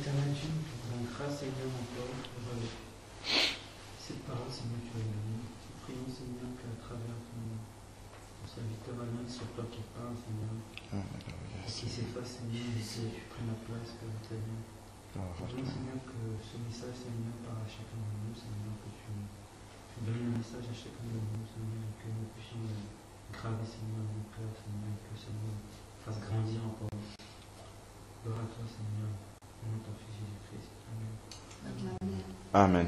Éternel Dieu, nous te rendons grâce, Seigneur, encore pour cette parole, Seigneur, que tu as donnée. Nous prions, Seigneur, qu'à travers ton serviteur Alain, que ce soit toi qui parles, Seigneur, et qui s'efface, Seigneur, et que tu prennes la place, Père éternel. Nous prions, Seigneur, que ce message, Seigneur, par à chacun de nous, Seigneur, que tu donnes le message à chacun de nous, Seigneur, et que nous puissions graver, Seigneur, dans nos cœurs, Seigneur, et que ça nous fasse grandir encore. Gloire à toi, Seigneur. Au nom de ton Fils Jésus-Christ. Amen. Amen.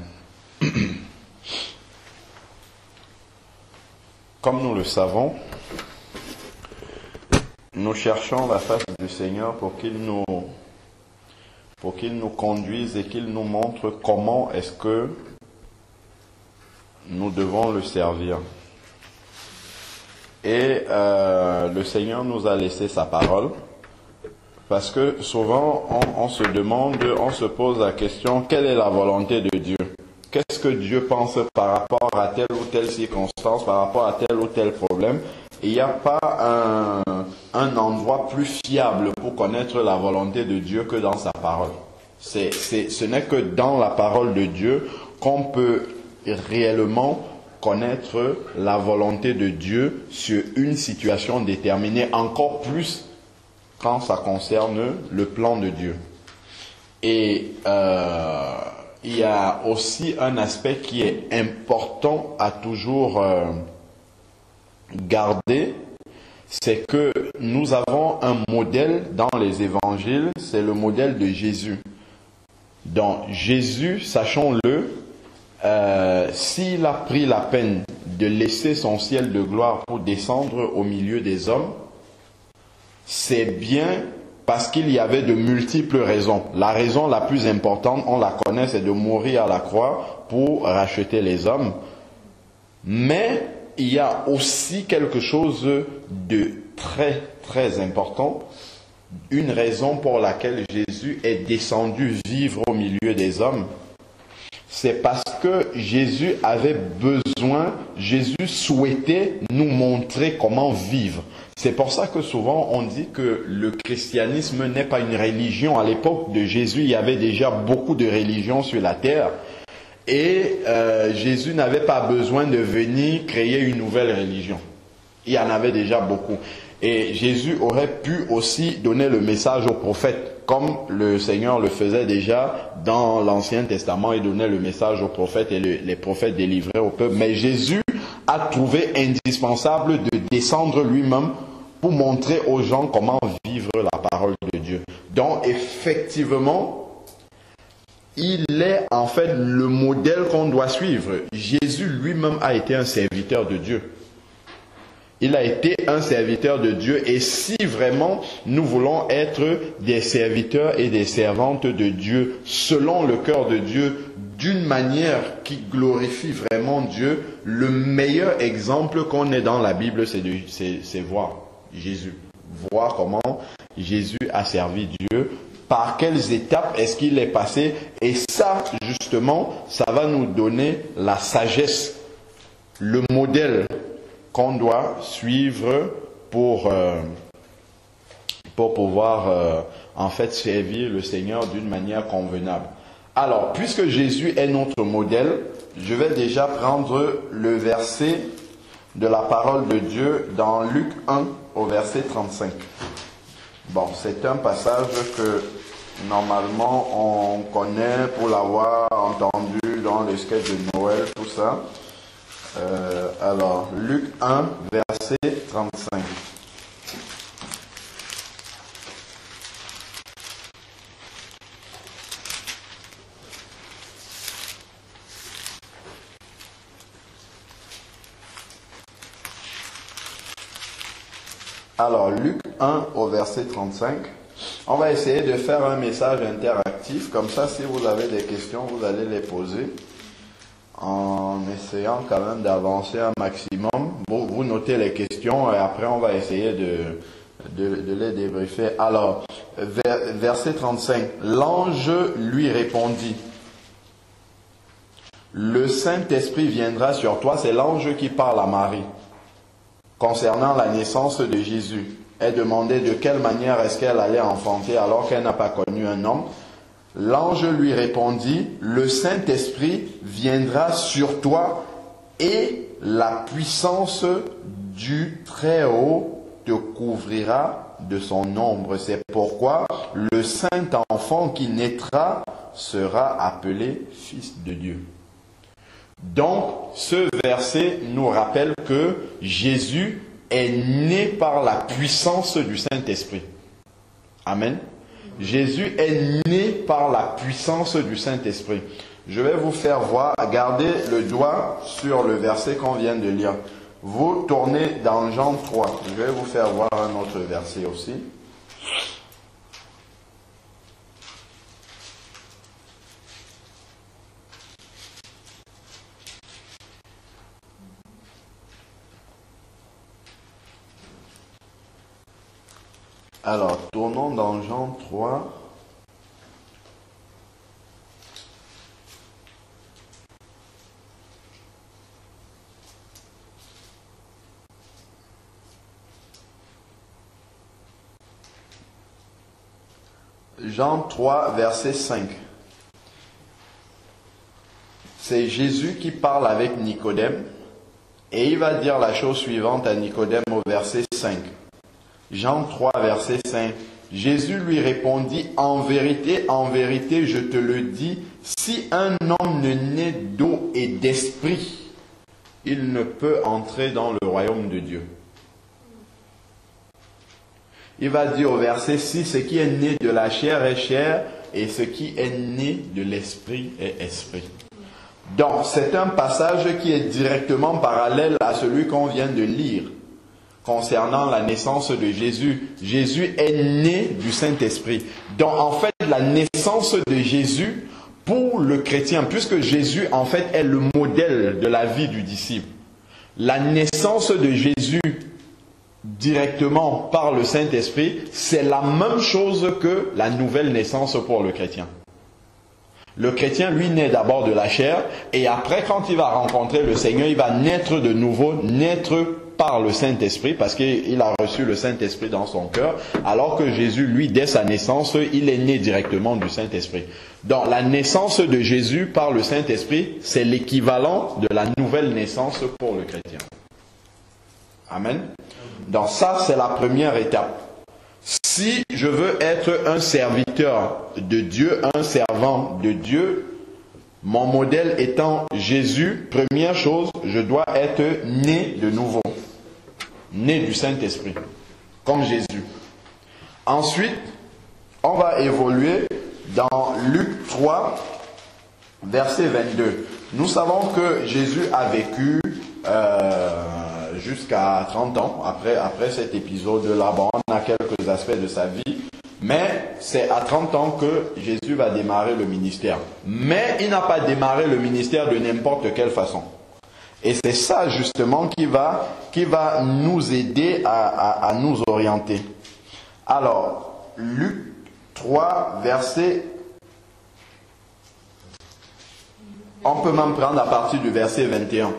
Comme nous le savons, nous cherchons la face du Seigneur pour qu'il nous conduise et qu'il nous montre comment est-ce que nous devons le servir. Et le Seigneur nous a laissé sa parole. Parce que souvent, on se demande, on se pose la question, quelle est la volonté de Dieu? Qu'est-ce que Dieu pense par rapport à telle ou telle circonstance, par rapport à tel ou tel problème? Il n'y a pas un endroit plus fiable pour connaître la volonté de Dieu que dans sa parole. Ce n'est que dans la parole de Dieu qu'on peut réellement connaître la volonté de Dieu sur une situation déterminée, encore plus quand ça concerne le plan de Dieu. Et il y a aussi un aspect qui est important à toujours garder, c'est que nous avons un modèle dans les évangiles, c'est le modèle de Jésus. Donc Jésus, sachons-le, s'il a pris la peine de laisser son ciel de gloire pour descendre au milieu des hommes, c'est bien parce qu'il y avait de multiples raisons. La raison la plus importante, on la connaît, c'est de mourir à la croix pour racheter les hommes. Mais il y a aussi quelque chose de très très important, une raison pour laquelle Jésus est descendu vivre au milieu des hommes. C'est parce que Jésus avait besoin, Jésus souhaitait nous montrer comment vivre. C'est pour ça que souvent on dit que le christianisme n'est pas une religion. À l'époque de Jésus, il y avait déjà beaucoup de religions sur la terre. Et Jésus n'avait pas besoin de venir créer une nouvelle religion. Il y en avait déjà beaucoup. Et Jésus aurait pu aussi donner le message aux prophètes, comme le Seigneur le faisait déjà dans l'Ancien Testament. Il donnait le message aux prophètes et les prophètes délivraient au peuple. Mais Jésus a trouvé indispensable de descendre lui-même pour montrer aux gens comment vivre la parole de Dieu. Donc effectivement, il est en fait le modèle qu'on doit suivre. Jésus lui-même a été un serviteur de Dieu. Il a été un serviteur de Dieu. Et si vraiment nous voulons être des serviteurs et des servantes de Dieu, selon le cœur de Dieu, d'une manière qui glorifie vraiment Dieu, le meilleur exemple qu'on ait dans la Bible, c'est voir Jésus. Voir comment Jésus a servi Dieu, par quelles étapes est-ce qu'il est passé. Et ça, justement, ça va nous donner la sagesse, le modèle qu'on doit suivre pour pouvoir en fait servir le Seigneur d'une manière convenable. Alors, puisque Jésus est notre modèle, je vais déjà prendre le verset de la parole de Dieu dans Luc 1 au verset 35. Bon, c'est un passage que normalement on connaît pour l'avoir entendu dans les sketchs de Noël, tout ça. Alors, Luc 1, verset 35. Alors, Luc 1 au verset 35. On va essayer de faire un message interactif. Comme ça, si vous avez des questions, vous allez les poser. En essayant quand même d'avancer un maximum. Vous notez les questions et après on va essayer de les débriefer. Alors, verset 35. L'ange lui répondit: le Saint-Esprit viendra sur toi. C'est l'ange qui parle à Marie concernant la naissance de Jésus. Elle demandait de quelle manière est-ce qu'elle allait enfanter alors qu'elle n'a pas connu un homme. L'ange lui répondit, le Saint-Esprit viendra sur toi et la puissance du Très-Haut te couvrira de son ombre. C'est pourquoi le saint enfant qui naîtra sera appelé Fils de Dieu. Donc, ce verset nous rappelle que Jésus est né par la puissance du Saint-Esprit. Amen. Jésus est né par la puissance du Saint-Esprit. Je vais vous faire voir, gardez le doigt sur le verset qu'on vient de lire. Vous tournez dans Jean 3. Je vais vous faire voir un autre verset aussi. Alors, tournons dans Jean 3. Jean 3, verset 5. C'est Jésus qui parle avec Nicodème et il va dire la chose suivante à Nicodème au verset 5. Jean 3, verset 5. Jésus lui répondit, en vérité, je te le dis, si un homme ne naît d'eau et d'esprit, il ne peut entrer dans le royaume de Dieu. Il va dire au verset 6, ce qui est né de la chair est chair, et ce qui est né de l'esprit est esprit. Donc, c'est un passage qui est directement parallèle à celui qu'on vient de lire concernant la naissance de Jésus. Jésus est né du Saint-Esprit. Donc, en fait, la naissance de Jésus, pour le chrétien, puisque Jésus, en fait, est le modèle de la vie du disciple, la naissance de Jésus directement par le Saint-Esprit, c'est la même chose que la nouvelle naissance pour le chrétien. Le chrétien, lui, naît d'abord de la chair, et après, quand il va rencontrer le Seigneur, il va naître de nouveau, naître par le Saint-Esprit, parce qu'il a reçu le Saint-Esprit dans son cœur, alors que Jésus, lui, dès sa naissance, il est né directement du Saint-Esprit. Donc, la naissance de Jésus par le Saint-Esprit, c'est l'équivalent de la nouvelle naissance pour le chrétien. Amen. Donc ça, c'est la première étape. Si je veux être un serviteur de Dieu, un servant de Dieu, mon modèle étant Jésus, première chose, je dois être né de nouveau. Né du Saint-Esprit, comme Jésus. Ensuite, on va évoluer dans Luc 3, verset 22. Nous savons que Jésus a vécu jusqu'à 30 ans après cet épisode-là. Bon, on a quelques aspects de sa vie, mais c'est à 30 ans que Jésus va démarrer le ministère. Mais il n'a pas démarré le ministère de n'importe quelle façon. Et c'est ça justement qui va nous aider à nous orienter. Alors, Luc 3, verset... On peut même prendre à partir du verset 21.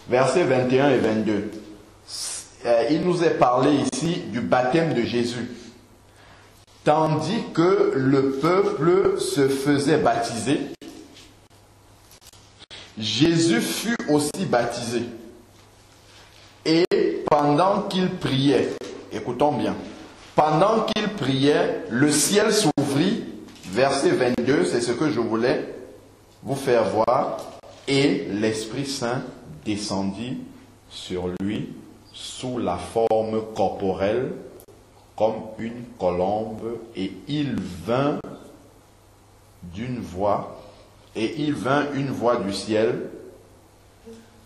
Versets 21 et 22. Il nous est parlé ici du baptême de Jésus. Tandis que le peuple se faisait baptiser, Jésus fut aussi baptisé. Et pendant qu'il priait, écoutons bien, pendant qu'il priait, le ciel s'ouvrit, verset 22, c'est ce que je voulais vous faire voir, et l'Esprit Saint descendit sur lui sous la forme corporelle comme une colombe, et il vint une voix du ciel,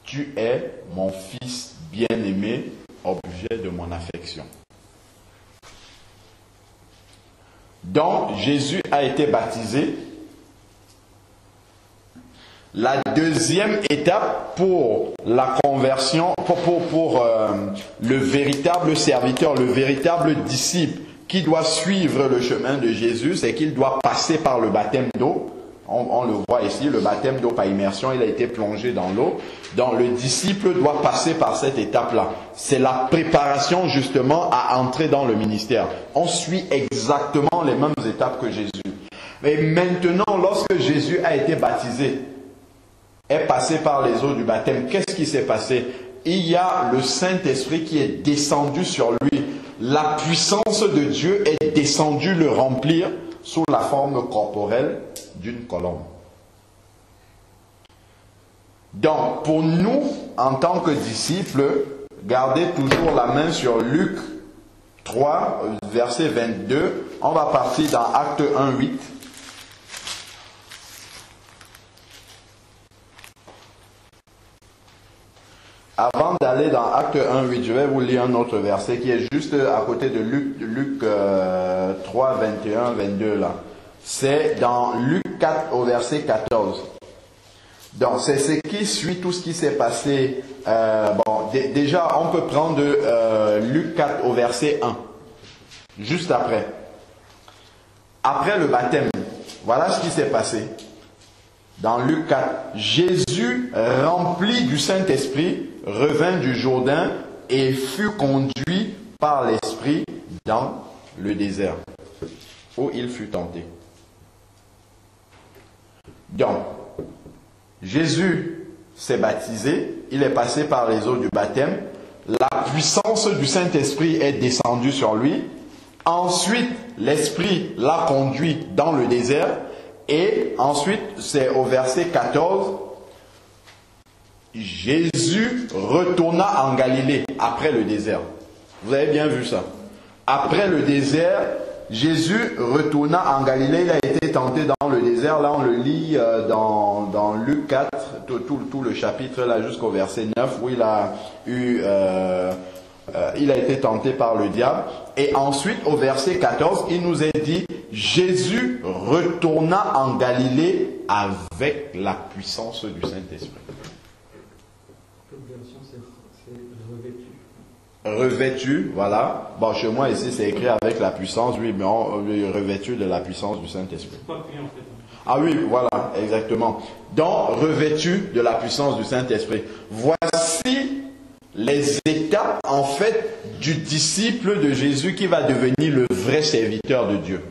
tu es mon fils bien-aimé, objet de mon affection. Donc Jésus a été baptisé. La deuxième étape pour la conversion, pour le véritable serviteur, le véritable disciple qui doit suivre le chemin de Jésus, c'est qu'il doit passer par le baptême d'eau. On le voit ici, le baptême d'eau par immersion, il a été plongé dans l'eau. Donc le disciple doit passer par cette étape-là. C'est la préparation justement à entrer dans le ministère. On suit exactement les mêmes étapes que Jésus. Mais maintenant, lorsque Jésus a été baptisé, est passé par les eaux du baptême, qu'est-ce qui s'est passé? Il y a le Saint-Esprit qui est descendu sur lui. La puissance de Dieu est descendue le remplir sous la forme corporelle d'une colombe. Donc, pour nous, en tant que disciples, gardez toujours la main sur Luc 3, verset 22. On va partir dans Acte 1, 8. Avant d'aller dans Acte 1, 8, je vais vous lire un autre verset qui est juste à côté de Luc 3, 21, 22 là. C'est dans Luc 4 au verset 14. Donc c'est ce qui suit tout ce qui s'est passé. Déjà on peut prendre Luc 4 au verset 1. Juste après. Après le baptême, voilà ce qui s'est passé. Dans Luc 4, Jésus, rempli du Saint-Esprit, revint du Jourdain et fut conduit par l'Esprit dans le désert, où il fut tenté. Donc, Jésus s'est baptisé, il est passé par les eaux du baptême, la puissance du Saint-Esprit est descendue sur lui, ensuite l'Esprit l'a conduit dans le désert, et ensuite, c'est au verset 14, Jésus retourna en Galilée après le désert. Vous avez bien vu ça. Après le désert, Jésus retourna en Galilée, il a été tenté dans le désert. Là, on le lit dans Luc 4, tout le chapitre là jusqu'au verset 9, où il a été tenté par le diable. Et ensuite, au verset 14, il nous est dit, Jésus retourna en Galilée avec la puissance du Saint-Esprit. Revêtu, voilà. Bon, chez moi ici, c'est écrit avec la puissance, oui, mais revêtu de la puissance du Saint-Esprit. Ah oui, voilà, exactement. Donc, revêtu de la puissance du Saint-Esprit. Voici les étapes, en fait, du disciple de Jésus qui va devenir le vrai serviteur de Dieu.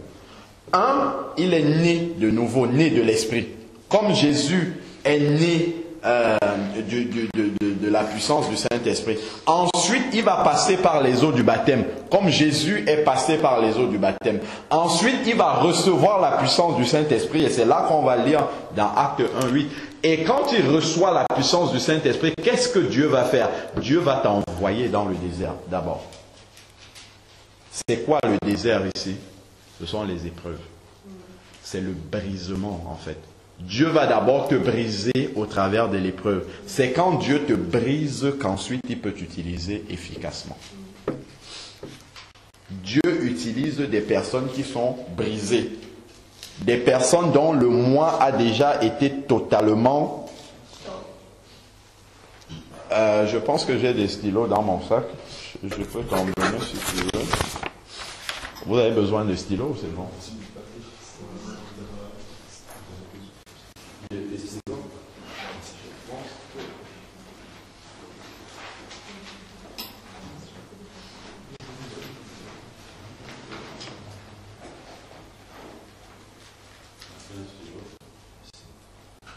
Un, il est né de nouveau, né de l'Esprit. Comme Jésus est né de la puissance du Saint-Esprit. Ensuite, il va passer par les eaux du baptême, comme Jésus est passé par les eaux du baptême. Ensuite, il va recevoir la puissance du Saint-Esprit, et c'est là qu'on va lire dans Acte 1, 8. Et quand il reçoit la puissance du Saint-Esprit, qu'est-ce que Dieu va faire? Dieu va t'envoyer dans le désert d'abord. C'est quoi le désert ici? Ce sont les épreuves. C'est le brisement en fait. Dieu va d'abord te briser au travers de l'épreuve. C'est quand Dieu te brise qu'ensuite il peut t'utiliser efficacement. Dieu utilise des personnes qui sont brisées. Des personnes dont le moi a déjà été totalement... je pense que j'ai des stylos dans mon sac. Je peux t'en donner si tu veux. Vous avez besoin de stylos, c'est bon?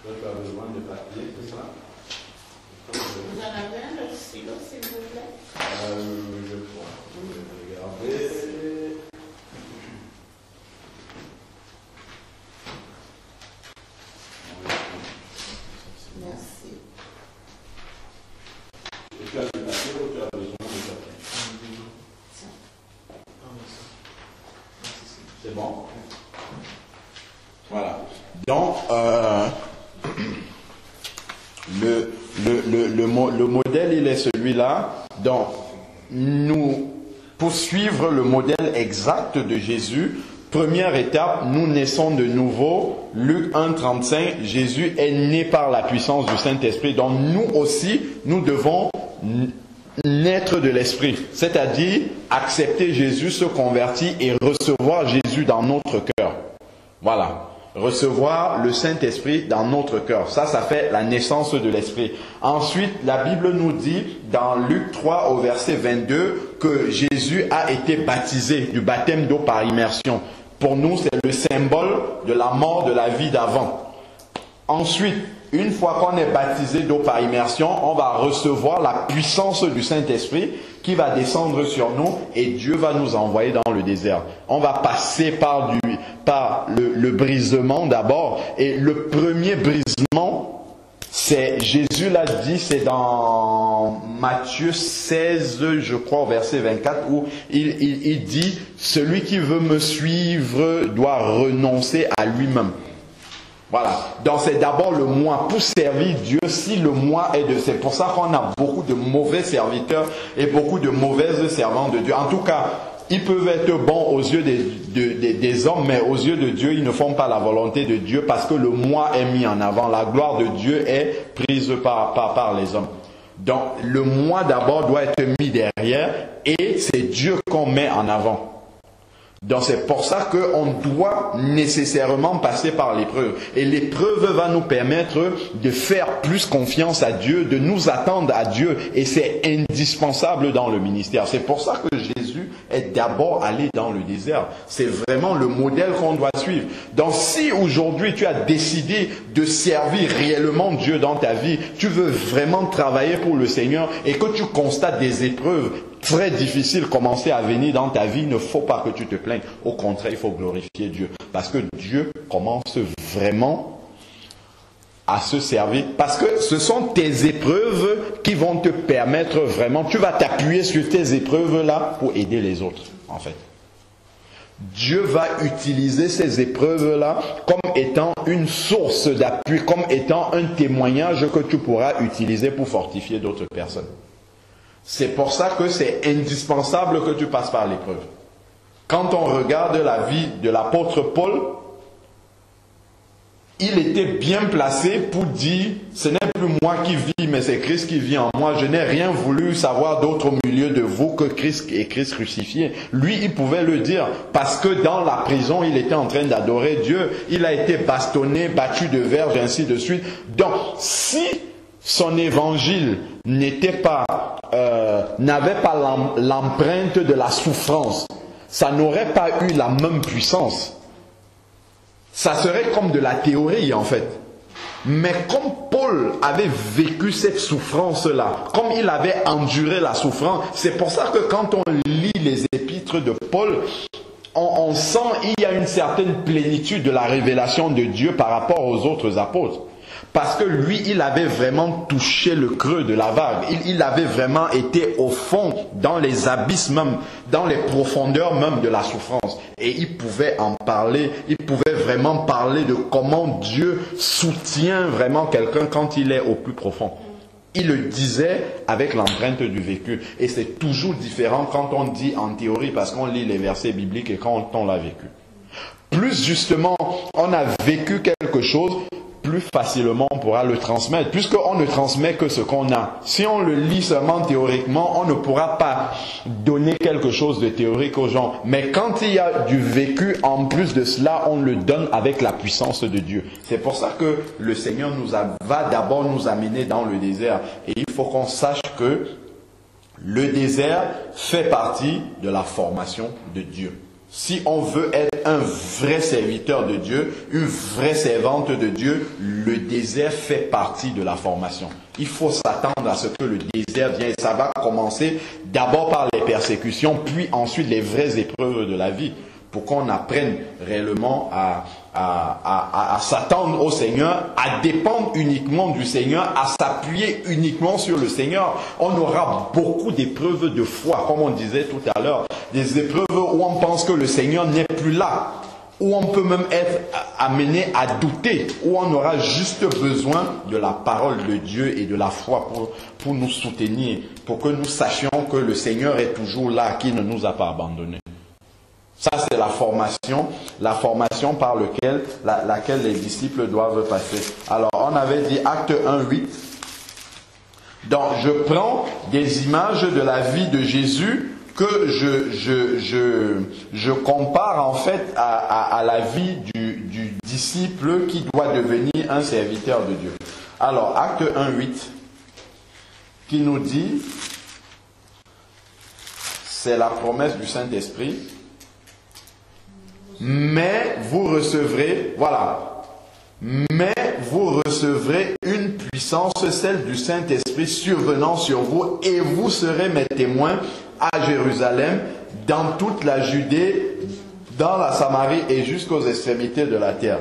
Tu as besoin de papier, c'est ça? Vous en avez un autre stylo, s'il vous plaît? Je crois. Je vais regarder. Merci. Tu as du papier ou tu as besoin de papier? C'est bon? Voilà. Donc, le modèle, il est celui-là. Donc, pour suivre le modèle exact de Jésus, première étape, nous naissons de nouveau. Luc 1, 35, Jésus est né par la puissance du Saint-Esprit. Donc, nous aussi, nous devons naître de l'Esprit. C'est-à-dire, accepter Jésus, se convertir et recevoir Jésus dans notre cœur. Voilà. Recevoir le Saint-Esprit dans notre cœur. Ça fait la naissance de l'Esprit. Ensuite, la Bible nous dit dans Luc 3 au verset 22 que Jésus a été baptisé du baptême d'eau par immersion. Pour nous, c'est le symbole de la mort de la vie d'avant. Ensuite, une fois qu'on est baptisé d'eau par immersion, on va recevoir la puissance du Saint-Esprit qui va descendre sur nous et Dieu va nous envoyer dans le désert. On va passer par le brisement d'abord. Et le premier brisement, c'est, Jésus l'a dit, c'est dans Matthieu 16, je crois, au verset 24, où il dit, celui qui veut me suivre doit renoncer à lui-même. Voilà. Donc c'est d'abord le moi pour servir Dieu. Si le moi est de... C'est pour ça qu'on a beaucoup de mauvais serviteurs et beaucoup de mauvaises servantes de Dieu. En tout cas, ils peuvent être bons aux yeux des hommes, mais aux yeux de Dieu, ils ne font pas la volonté de Dieu parce que le moi est mis en avant. La gloire de Dieu est prise par les hommes. Donc le moi d'abord doit être mis derrière et c'est Dieu qu'on met en avant. Donc c'est pour ça qu'on doit nécessairement passer par l'épreuve. Et l'épreuve va nous permettre de faire plus confiance à Dieu, de nous attendre à Dieu. Et c'est indispensable dans le ministère. C'est pour ça que Jésus est d'abord allé dans le désert. C'est vraiment le modèle qu'on doit suivre. Donc si aujourd'hui tu as décidé de servir réellement Dieu dans ta vie, tu veux vraiment travailler pour le Seigneur et que tu constates des épreuves très difficiles commencer à venir dans ta vie, il ne faut pas que tu te plaignes. Au contraire, il faut glorifier Dieu. Parce que Dieu commence vraiment à se servir. Parce que ce sont tes épreuves qui vont te permettre vraiment, tu vas t'appuyer sur tes épreuves-là pour aider les autres, en fait. Dieu va utiliser ces épreuves-là comme étant une source d'appui, comme étant un témoignage que tu pourras utiliser pour fortifier d'autres personnes. C'est pour ça que c'est indispensable que tu passes par l'épreuve. Quand on regarde la vie de l'apôtre Paul, il était bien placé pour dire, ce n'est plus moi qui vis, mais c'est Christ qui vit en moi. Je n'ai rien voulu savoir d'autre au milieu de vous que Christ et Christ crucifié. Lui, il pouvait le dire, parce que dans la prison, il était en train d'adorer Dieu. Il a été bastonné, battu de verge, ainsi de suite. Donc, si son évangile n'avait pas l'empreinte de la souffrance, ça n'aurait pas eu la même puissance. Ça serait comme de la théorie en fait. Mais comme Paul avait vécu cette souffrance-là, comme il avait enduré la souffrance, c'est pour ça que quand on lit les épîtres de Paul, on sent qu'il y a une certaine plénitude de la révélation de Dieu par rapport aux autres apôtres. Parce que lui, il avait vraiment touché le creux de la vague. Il avait vraiment été au fond, dans les abysses même, dans les profondeurs même de la souffrance. Et il pouvait en parler, il pouvait vraiment parler de comment Dieu soutient vraiment quelqu'un quand il est au plus profond. Il le disait avec l'empreinte du vécu. Et c'est toujours différent quand on dit en théorie, parce qu'on lit les versets bibliques et quand on l'a vécu. Plus justement, on a vécu quelque chose, plus facilement on pourra le transmettre, puisqu'on ne transmet que ce qu'on a. Si on le lit seulement théoriquement, on ne pourra pas donner quelque chose de théorique aux gens. Mais quand il y a du vécu, en plus de cela, on le donne avec la puissance de Dieu. C'est pour ça que le Seigneur va d'abord nous amener dans le désert. Et il faut qu'on sache que le désert fait partie de la formation de Dieu. Si on veut être un vrai serviteur de Dieu, une vraie servante de Dieu, le désert fait partie de la formation. Il faut s'attendre à ce que le désert vienne. Ça va commencer d'abord par les persécutions, puis ensuite les vraies épreuves de la vie, pour qu'on apprenne réellement à s'attendre au Seigneur, à dépendre uniquement du Seigneur, à s'appuyer uniquement sur le Seigneur. On aura beaucoup d'épreuves de foi, comme on disait tout à l'heure, des épreuves où on pense que le Seigneur n'est plus là, où on peut même être amené à douter, où on aura juste besoin de la parole de Dieu et de la foi pour nous soutenir, pour que nous sachions que le Seigneur est toujours là, qu'il ne nous a pas abandonnés. Ça, c'est la formation par laquelle les disciples doivent passer. Alors, on avait dit Acte 1:8. Donc, je prends des images de la vie de Jésus que je compare en fait à la vie du disciple qui doit devenir un serviteur de Dieu. Alors, Acte 1:8, qui nous dit, c'est la promesse du Saint-Esprit. mais vous recevrez, voilà, mais vous recevrez une puissance, celle du Saint-Esprit survenant sur vous, et vous serez mes témoins à Jérusalem, dans toute la Judée, dans la Samarie et jusqu'aux extrémités de la terre.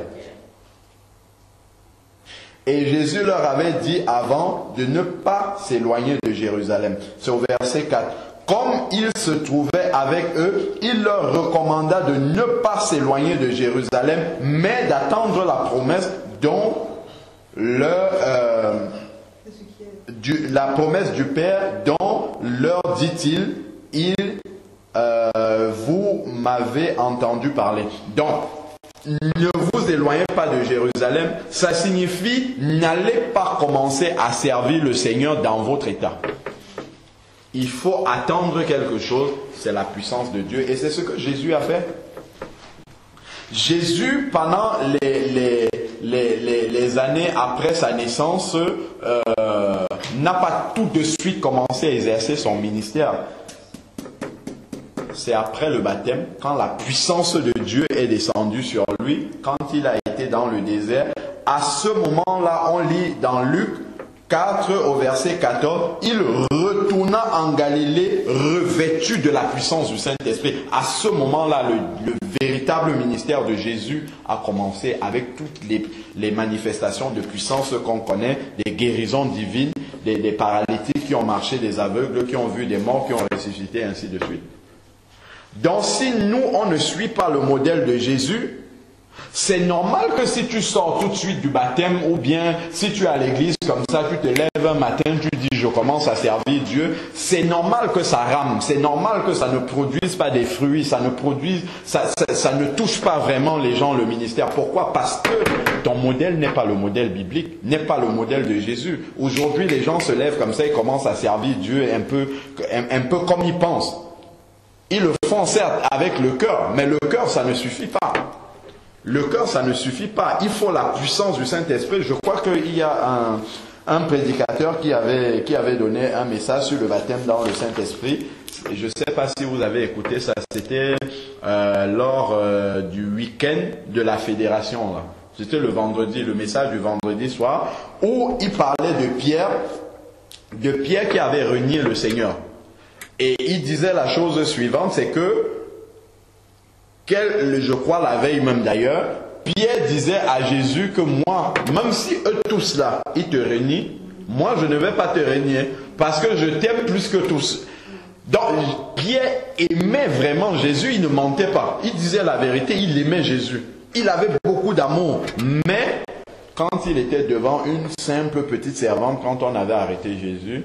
Et Jésus leur avait dit avant de ne pas s'éloigner de Jérusalem. C'est au verset 4. Comme il se trouvait avec eux, il leur recommanda de ne pas s'éloigner de Jérusalem, mais d'attendre la promesse dont la promesse du Père, dont leur dit-il, vous m'avez entendu parler. Donc, ne vous éloignez pas de Jérusalem, ça signifie n'allez pas commencer à servir le Seigneur dans votre état. Il faut attendre quelque chose, c'est la puissance de Dieu. Et c'est ce que Jésus a fait. Jésus, pendant les années après sa naissance, n'a pas tout de suite commencé à exercer son ministère. C'est après le baptême, quand la puissance de Dieu est descendue sur lui, quand il a été dans le désert. À ce moment-là, on lit dans Luc 4 au verset 14, il retourna en Galilée revêtu de la puissance du Saint-Esprit. À ce moment-là, le véritable ministère de Jésus a commencé avec toutes les manifestations de puissance qu'on connaît, des guérisons divines, des paralytiques qui ont marché, des aveugles qui ont vu, des morts qui ont ressuscité, ainsi de suite. Donc si nous, on ne suit pas le modèle de Jésus, c'est normal que si tu sors tout de suite du baptême, ou bien si tu es à l'église comme ça, tu te lèves un matin, tu dis je commence à servir Dieu, c'est normal que ça rame, c'est normal que ça ne produise pas des fruits, ça ne touche pas vraiment les gens, le ministère. Pourquoi? Parce que ton modèle n'est pas le modèle biblique, n'est pas le modèle de Jésus. Aujourd'hui, les gens se lèvent comme ça, ils commencent à servir Dieu un peu comme ils pensent. Ils le font certes avec le cœur, mais le cœur, ça ne suffit pas. Le cœur, ça ne suffit pas. Il faut la puissance du Saint-Esprit. Je crois qu'il y a un prédicateur qui avait donné un message sur le baptême dans le Saint-Esprit. Je ne sais pas si vous avez écouté ça. C'était lors du week-end de la fédération. Là. C'était le vendredi, le message du vendredi soir, où il parlait de Pierre qui avait renié le Seigneur. Et il disait la chose suivante, c'est que, je crois la veille même d'ailleurs, Pierre disait à Jésus que moi, même si eux tous là, ils te renient, moi je ne vais pas te renier, parce que je t'aime plus que tous. Donc Pierre aimait vraiment Jésus, il ne mentait pas, il disait la vérité, il aimait Jésus. Il avait beaucoup d'amour, mais quand il était devant une simple petite servante, quand on avait arrêté Jésus,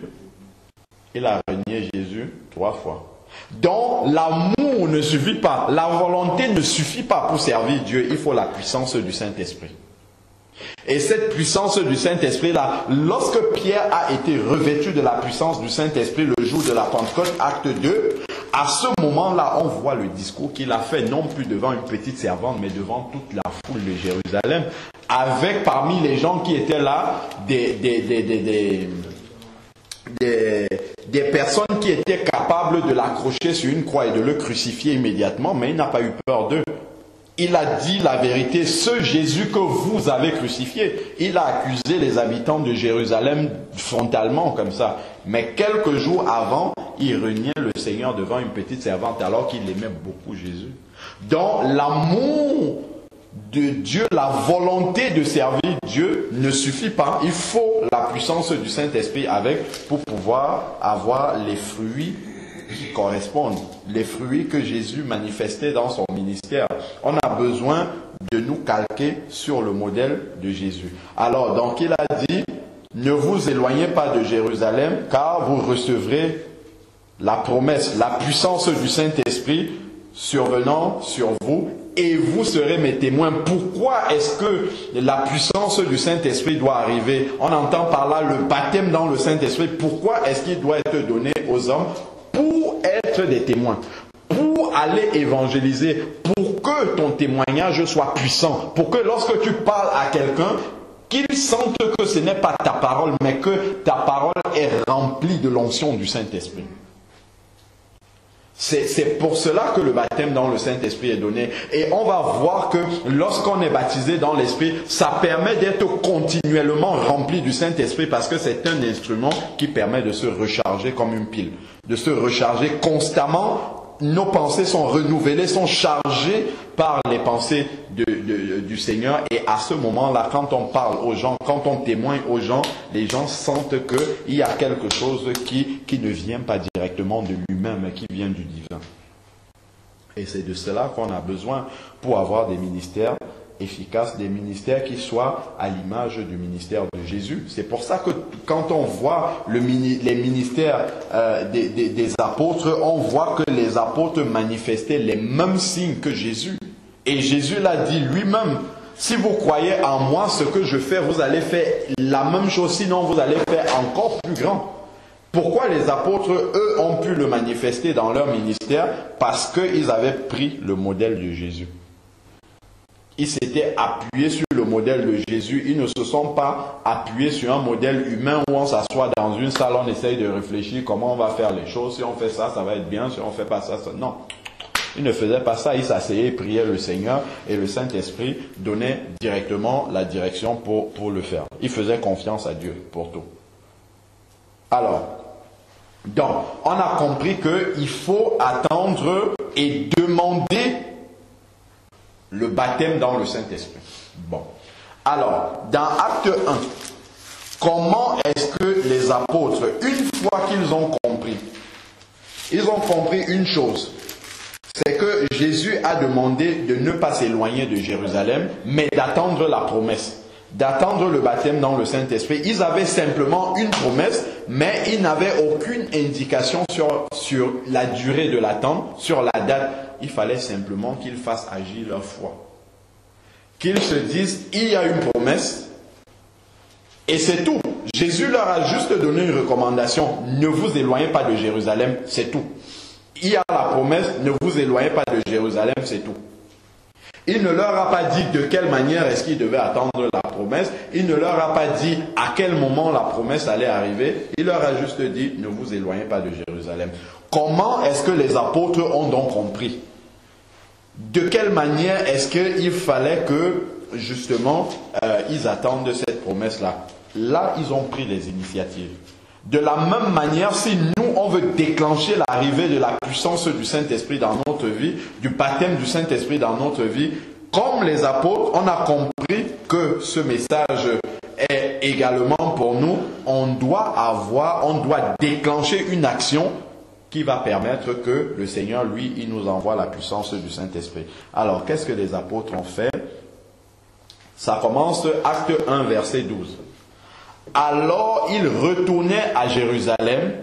il a renié Jésus 3 fois. Donc, l'amour ne suffit pas. La volonté ne suffit pas pour servir Dieu. Il faut la puissance du Saint-Esprit. Et cette puissance du Saint-Esprit-là, lorsque Pierre a été revêtu de la puissance du Saint-Esprit le jour de la Pentecôte, acte 2, à ce moment-là, on voit le discours qu'il a fait, non plus devant une petite servante, mais devant toute la foule de Jérusalem, avec parmi les gens qui étaient là, des personnes qui étaient capables de l'accrocher sur une croix et de le crucifier immédiatement, mais il n'a pas eu peur d'eux. Il a dit la vérité, ce Jésus que vous avez crucifié. Il a accusé les habitants de Jérusalem frontalement comme ça. Mais quelques jours avant, il reniait le Seigneur devant une petite servante alors qu'il aimait beaucoup Jésus. Donc l'amour de Dieu, la volonté de servir Dieu ne suffit pas. Il faut la puissance du Saint-Esprit avec pour pouvoir avoir les fruits qui correspondent, les fruits que Jésus manifestait dans son ministère. On a besoin de nous calquer sur le modèle de Jésus. Alors, donc il a dit, ne vous éloignez pas de Jérusalem, car vous recevrez la promesse, la puissance du Saint-Esprit survenant sur vous, et vous serez mes témoins. Pourquoi est-ce que la puissance du Saint-Esprit doit arriver? On entend par là le baptême dans le Saint-Esprit. Pourquoi est-ce qu'il doit être donné aux hommes? Pour être des témoins, pour aller évangéliser, pour que ton témoignage soit puissant, pour que lorsque tu parles à quelqu'un, qu'il sente que ce n'est pas ta parole, mais que ta parole est remplie de l'onction du Saint-Esprit. C'est pour cela que le baptême dans le Saint-Esprit est donné. Et on va voir que lorsqu'on est baptisé dans l'Esprit, ça permet d'être continuellement rempli du Saint-Esprit parce que c'est un instrument qui permet de se recharger comme une pile. De se recharger constamment. Nos pensées sont renouvelées, sont chargées par les pensées du Seigneur. Et à ce moment-là, quand on parle aux gens, quand on témoigne aux gens, les gens sentent qu'il y a quelque chose qui ne vient pas directement de lui-même, mais qui vient du divin. Et c'est de cela qu'on a besoin pour avoir des ministères efficaces, des ministères qui soient à l'image du ministère de Jésus. C'est pour ça que quand on voit les ministères des apôtres, on voit que les apôtres manifestaient les mêmes signes que Jésus. Et Jésus l'a dit lui-même, si vous croyez en moi, ce que je fais, vous allez faire la même chose, sinon vous allez faire encore plus grand. Pourquoi les apôtres, eux, ont pu le manifester dans leur ministère? Parce qu'ils avaient pris le modèle de Jésus. Ils s'étaient appuyés sur le modèle de Jésus. Ils ne se sont pas appuyés sur un modèle humain où on s'assoit dans une salle, on essaye de réfléchir comment on va faire les choses. Si on fait ça, ça va être bien. Si on ne fait pas ça, ça... Non. Ils ne faisaient pas ça. Ils s'asseyaient, priaient le Seigneur et le Saint-Esprit donnait directement la direction pour le faire. Ils faisaient confiance à Dieu pour tout. Alors, donc, on a compris qu'il faut attendre et demander le baptême dans le Saint-Esprit. Bon. Alors, dans Acte 1, comment est-ce que les apôtres, une fois qu'ils ont compris une chose, c'est que Jésus a demandé de ne pas s'éloigner de Jérusalem, mais d'attendre la promesse, d'attendre le baptême dans le Saint-Esprit. Ils avaient simplement une promesse, mais ils n'avaient aucune indication sur la durée de l'attente, sur la date. Il fallait simplement qu'ils fassent agir leur foi. Qu'ils se disent, il y a une promesse, et c'est tout. Jésus leur a juste donné une recommandation. Ne vous éloignez pas de Jérusalem, c'est tout. Il y a la promesse, ne vous éloignez pas de Jérusalem, c'est tout. Il ne leur a pas dit de quelle manière est-ce qu'ils devaient attendre la promesse. Il ne leur a pas dit à quel moment la promesse allait arriver. Il leur a juste dit, ne vous éloignez pas de Jérusalem. Comment est-ce que les apôtres ont donc compris? De quelle manière est-ce qu'il fallait que, justement, ils attendent cette promesse-là? Là, ils ont pris les initiatives. De la même manière, si nous, on veut déclencher l'arrivée de la puissance du Saint-Esprit dans notre vie, du baptême du Saint-Esprit dans notre vie, comme les apôtres, on a compris que ce message est également pour nous. On doit déclencher une action qui va permettre que le Seigneur, lui, il nous envoie la puissance du Saint-Esprit. Alors, qu'est-ce que les apôtres ont fait? Ça commence, Acte 1, verset 12. Alors, ils retournaient à Jérusalem,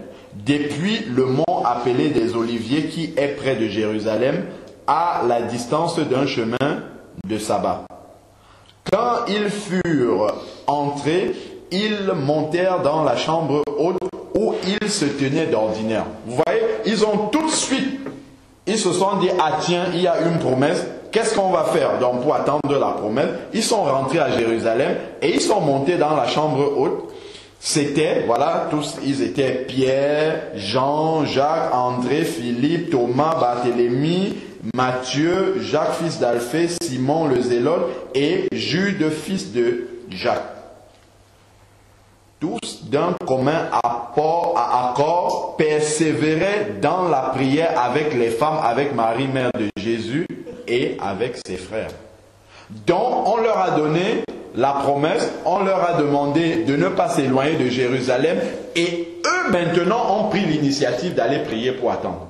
depuis le mont appelé des Oliviers, qui est près de Jérusalem, à la distance d'un chemin de sabbat. Quand ils furent entrés, ils montèrent dans la chambre haute où ils se tenaient d'ordinaire. Vous voyez, ils ont tout de suite, ils se sont dit, ah tiens, il y a une promesse, qu'est-ce qu'on va faire? Donc pour attendre la promesse, ils sont rentrés à Jérusalem et ils sont montés dans la chambre haute. C'était, voilà, tous, ils étaient Pierre, Jean, Jacques, André, Philippe, Thomas, Barthélemy, Matthieu, Jacques fils d'Alphée, Simon le Zélote et Jude fils de Jacques. Tous d'un commun accord persévéraient dans la prière avec les femmes, avec Marie, mère de Jésus et avec ses frères. Donc on leur a donné la promesse, on leur a demandé de ne pas s'éloigner de Jérusalem et eux maintenant ont pris l'initiative d'aller prier pour attendre.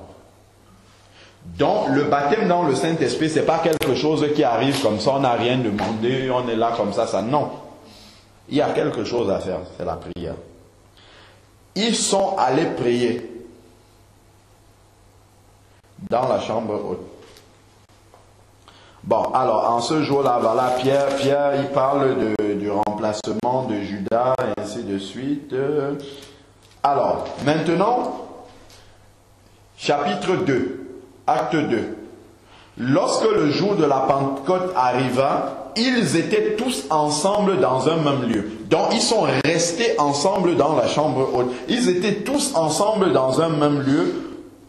Donc le baptême dans le Saint-Esprit, c'est pas quelque chose qui arrive comme ça, on n'a rien demandé, on est là comme ça, non. Il y a quelque chose à faire, c'est la prière. Ils sont allés prier dans la chambre haute. Bon, alors, en ce jour-là, voilà, Pierre, il parle du remplacement de Judas, et ainsi de suite. Alors, maintenant, chapitre 2, acte 2. Lorsque le jour de la Pentecôte arriva, ils étaient tous ensemble dans un même lieu. Donc, ils sont restés ensemble dans la chambre haute. Ils étaient tous ensemble dans un même lieu.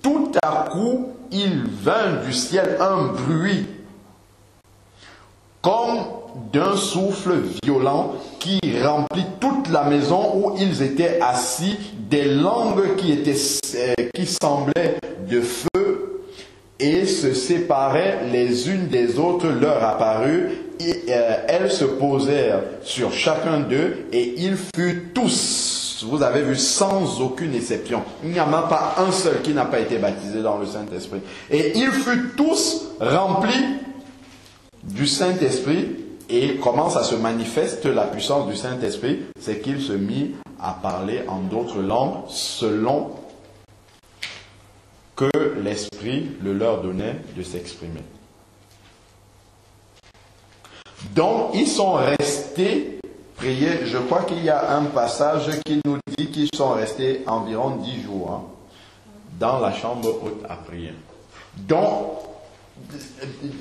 tout à coup, il vint du ciel un bruit, comme d'un souffle violent qui remplit toute la maison où ils étaient assis, des langues qui semblaient de feu et se séparaient les unes des autres leur apparut, et elles se posèrent sur chacun d'eux et ils furent tous, vous avez vu, sans aucune exception. Il n'y en a pas un seul qui n'a pas été baptisé dans le Saint-Esprit. Et ils furent tous remplis du Saint-Esprit. Et comment ça se manifeste la puissance du Saint-Esprit? C'est qu'il se mit à parler en d'autres langues selon que l'Esprit le leur donnait de s'exprimer. Donc, ils sont restés prier. Je crois qu'il y a un passage qui nous dit qu'ils sont restés environ 10 jours dans la chambre haute à prier. Donc,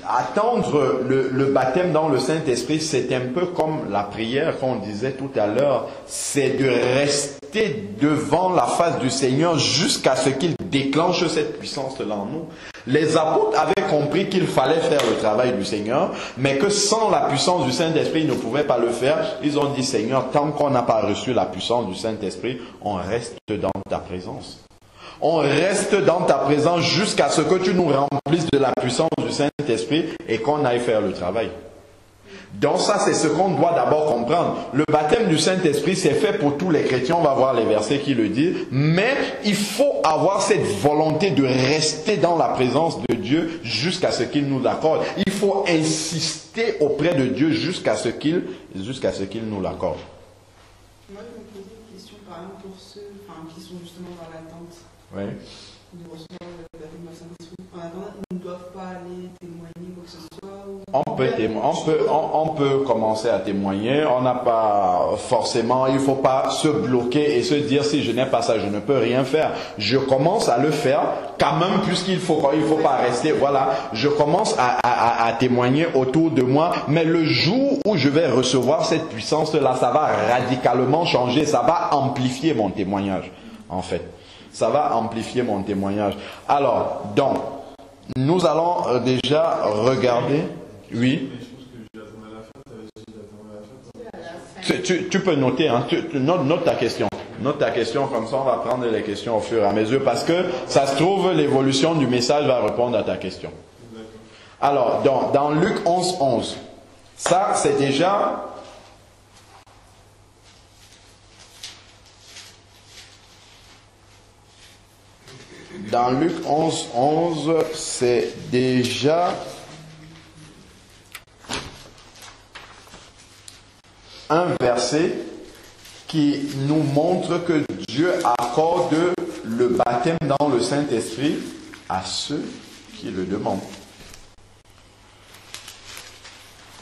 attendre le baptême dans le Saint-Esprit, c'est un peu comme la prière qu'on disait tout à l'heure. C'est de rester devant la face du Seigneur jusqu'à ce qu'il déclenche cette puissance-là en nous. Les apôtres avaient compris qu'il fallait faire le travail du Seigneur, mais que sans la puissance du Saint-Esprit, ils ne pouvaient pas le faire. Ils ont dit, Seigneur, tant qu'on n'a pas reçu la puissance du Saint-Esprit, on reste dans ta présence. On reste dans ta présence jusqu'à ce que tu nous remplisses de la puissance du Saint-Esprit et qu'on aille faire le travail. Donc ça, c'est ce qu'on doit d'abord comprendre. Le baptême du Saint-Esprit, c'est fait pour tous les chrétiens. On va voir les versets qui le disent. Mais il faut avoir cette volonté de rester dans la présence de Dieu jusqu'à ce qu'il nous l'accorde. Il faut insister auprès de Dieu jusqu'à ce qu'il nous l'accorde. Moi, je me posais une question, par exemple, pour ceux qui sont justement dans l'attente. Oui. De recevoir le baptême du Saint-Esprit. En attendant, ils ne doivent pas aller témoigner quoi que ce soit. On peut commencer à témoigner. On n'a pas forcément, il ne faut pas se bloquer et se dire si je n'ai pas ça, je ne peux rien faire. Je commence à le faire quand même, puisqu'il faut pas rester. Voilà, je commence à témoigner autour de moi. Mais le jour où je vais recevoir cette puissance-là, ça va radicalement changer, ça va amplifier mon témoignage, en fait. Ça va amplifier mon témoignage. Alors, donc, nous allons déjà regarder. Oui. Tu peux noter, hein, note ta question. Note ta question, comme ça on va prendre les questions au fur et à mesure. Parce que ça se trouve, l'évolution du message va répondre à ta question. Alors, dans Luc 11, 11, ça c'est déjà... Dans Luc 11, 11, c'est déjà un verset qui nous montre que Dieu accorde le baptême dans le Saint-Esprit à ceux qui le demandent.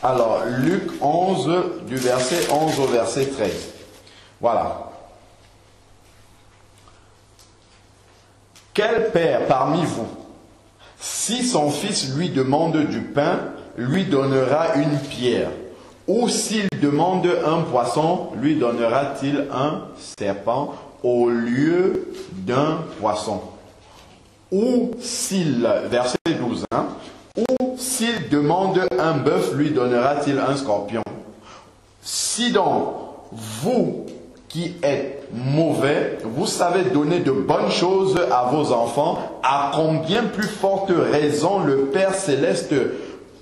Alors, Luc 11, du verset 11 au verset 13. Voilà. Quel père parmi vous, si son fils lui demande du pain, lui donnera une pierre? Ou s'il demande un poisson, lui donnera-t-il un serpent au lieu d'un poisson? Ou s'il, verset 12, ou s'il demande un bœuf, lui donnera-t-il un scorpion? Si donc, vous qui êtes mauvais, vous savez donner de bonnes choses à vos enfants, à combien plus forte raison le Père Céleste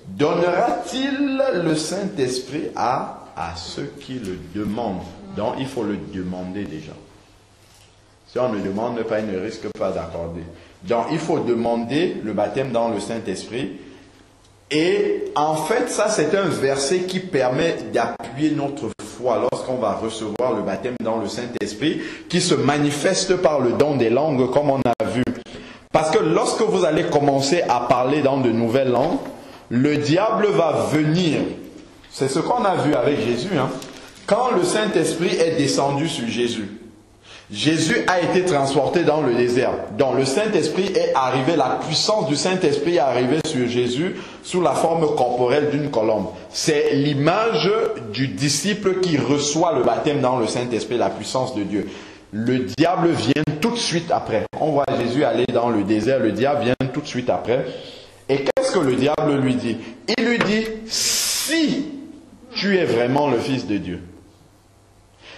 donnera-t-il le Saint-Esprit à ceux qui le demandent? Donc il faut le demander déjà. Si on ne demande pas, il ne risque pas d'accorder. Donc il faut demander le baptême dans le Saint-Esprit. Et en fait, ça c'est un verset qui permet d'appuyer notre foi lorsqu'on va recevoir le baptême dans le Saint-Esprit, qui se manifeste par le don des langues comme on a vu. Parce que lorsque vous allez commencer à parler dans de nouvelles langues, le diable va venir. C'est ce qu'on a vu avec Jésus. Quand le Saint-Esprit est descendu sur Jésus, Jésus a été transporté dans le désert. Donc le Saint-Esprit est arrivé, la puissance du Saint-Esprit est arrivée sur Jésus sous la forme corporelle d'une colombe. C'est l'image du disciple qui reçoit le baptême dans le Saint-Esprit, la puissance de Dieu. le diable vient tout de suite après. On voit Jésus aller dans le désert, le diable vient tout de suite après. Et qu'est-ce que le diable lui dit? Il lui dit, si tu es vraiment le Fils de Dieu.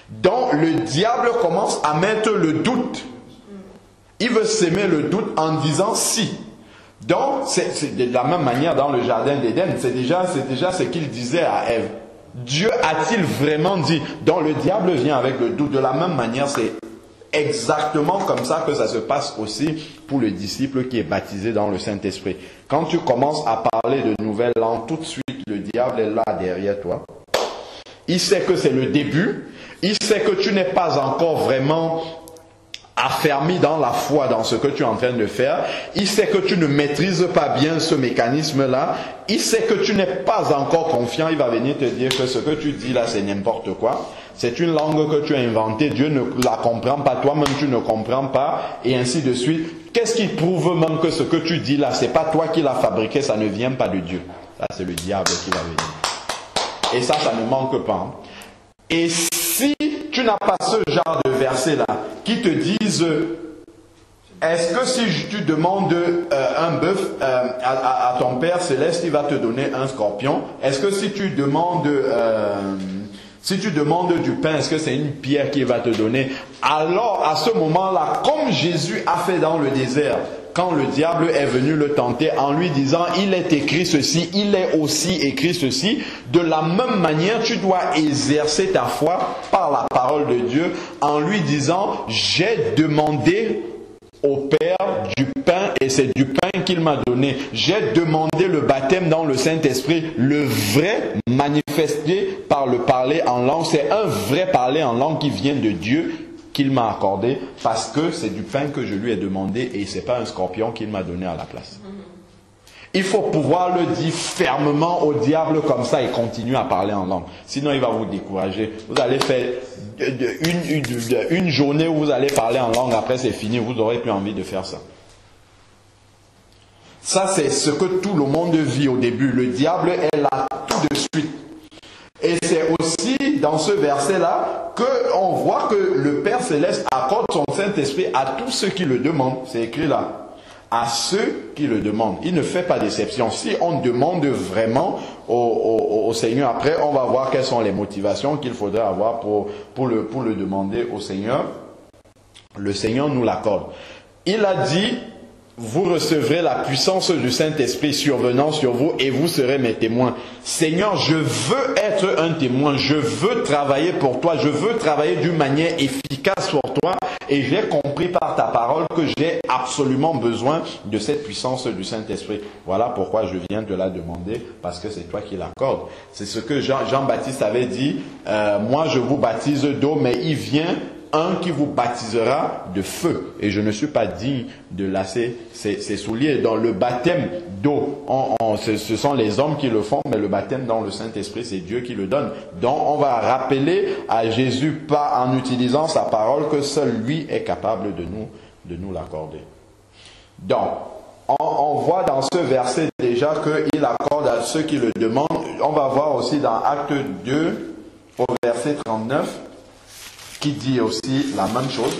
Donc le diable commence à mettre le doute. Il veut s'aimer le doute en disant si. Donc c'est de la même manière dans le jardin d'Éden. C'est déjà ce qu'il disait à Ève. Dieu a-t-il vraiment dit? Donc le diable vient avec le doute. De la même manière, c'est exactement comme ça que ça se passe aussi pour le disciple qui est baptisé dans le Saint-Esprit. Quand tu commences à parler de nouvelles langues, tout de suite, le diable est là derrière toi. Il sait que c'est le début. Il sait que tu n'es pas encore vraiment affermi dans la foi, dans ce que tu es en train de faire. Il sait que tu ne maîtrises pas bien ce mécanisme-là. Il sait que tu n'es pas encore confiant. Il va venir te dire que ce que tu dis là, c'est n'importe quoi. C'est une langue que tu as inventée. Dieu ne la comprend pas. Toi-même, tu ne comprends pas. Et ainsi de suite. Qu'est-ce qui prouve même que ce que tu dis là, c'est pas toi qui l'as fabriqué, ça ne vient pas de Dieu. Ça, c'est le diable qui va venir. Et ça ne manque pas. Et si tu n'as pas ce genre de verset-là, qui te disent, est-ce que si tu demandes un bœuf à ton Père Céleste, il va te donner un scorpion? Est-ce que si tu demandes du pain, est-ce que c'est une pierre qu'il va te donner? Alors, à ce moment-là, comme Jésus a fait dans le désert, quand le diable est venu le tenter en lui disant, il est écrit ceci, il est aussi écrit ceci, de la même manière, tu dois exercer ta foi par la parole de Dieu en lui disant, j'ai demandé au Père du pain et c'est du pain qu'il m'a donné. J'ai demandé le baptême dans le Saint-Esprit, le vrai manifesté par le parler en langue. C'est un vrai parler en langue qui vient de Dieu qu'il m'a accordé parce que c'est du pain que je lui ai demandé et c'est pas un scorpion qu'il m'a donné à la place. Il faut pouvoir le dire fermement au diable comme ça et continuer à parler en langue. Sinon, il va vous décourager. Vous allez faire une journée où vous allez parler en langue, après c'est fini, vous n'aurez plus envie de faire ça. Ça, c'est ce que tout le monde vit au début. Le diable est là tout de suite. Et c'est aussi dans ce verset-là qu'on voit que le Père Céleste accorde son Saint-Esprit à tous ceux qui le demandent. C'est écrit là. À ceux qui le demandent. Il ne fait pas d'exception. Si on demande vraiment au Seigneur, après on va voir quelles sont les motivations qu'il faudrait avoir pour le demander au Seigneur. Le Seigneur nous l'accorde. Il a dit, vous recevrez la puissance du Saint-Esprit survenant sur vous et vous serez mes témoins. Seigneur, je veux être un témoin, je veux travailler pour toi, je veux travailler d'une manière efficace pour toi et j'ai compris par ta parole que j'ai absolument besoin de cette puissance du Saint-Esprit. Voilà pourquoi je viens te la demander, parce que c'est toi qui l'accordes. C'est ce que Jean-Baptiste avait dit, moi je vous baptise d'eau, mais il vient un qui vous baptisera de feu. Et je ne suis pas digne de lasser ses souliers. Dans le baptême d'eau, ce sont les hommes qui le font, mais le baptême dans le Saint-Esprit, c'est Dieu qui le donne. Donc on va rappeler à Jésus, pas en utilisant sa parole, que seul lui est capable de nous l'accorder. Donc, on voit dans ce verset déjà qu'il accorde à ceux qui le demandent. On va voir aussi dans Acte 2, au verset 39, qui dit aussi la même chose.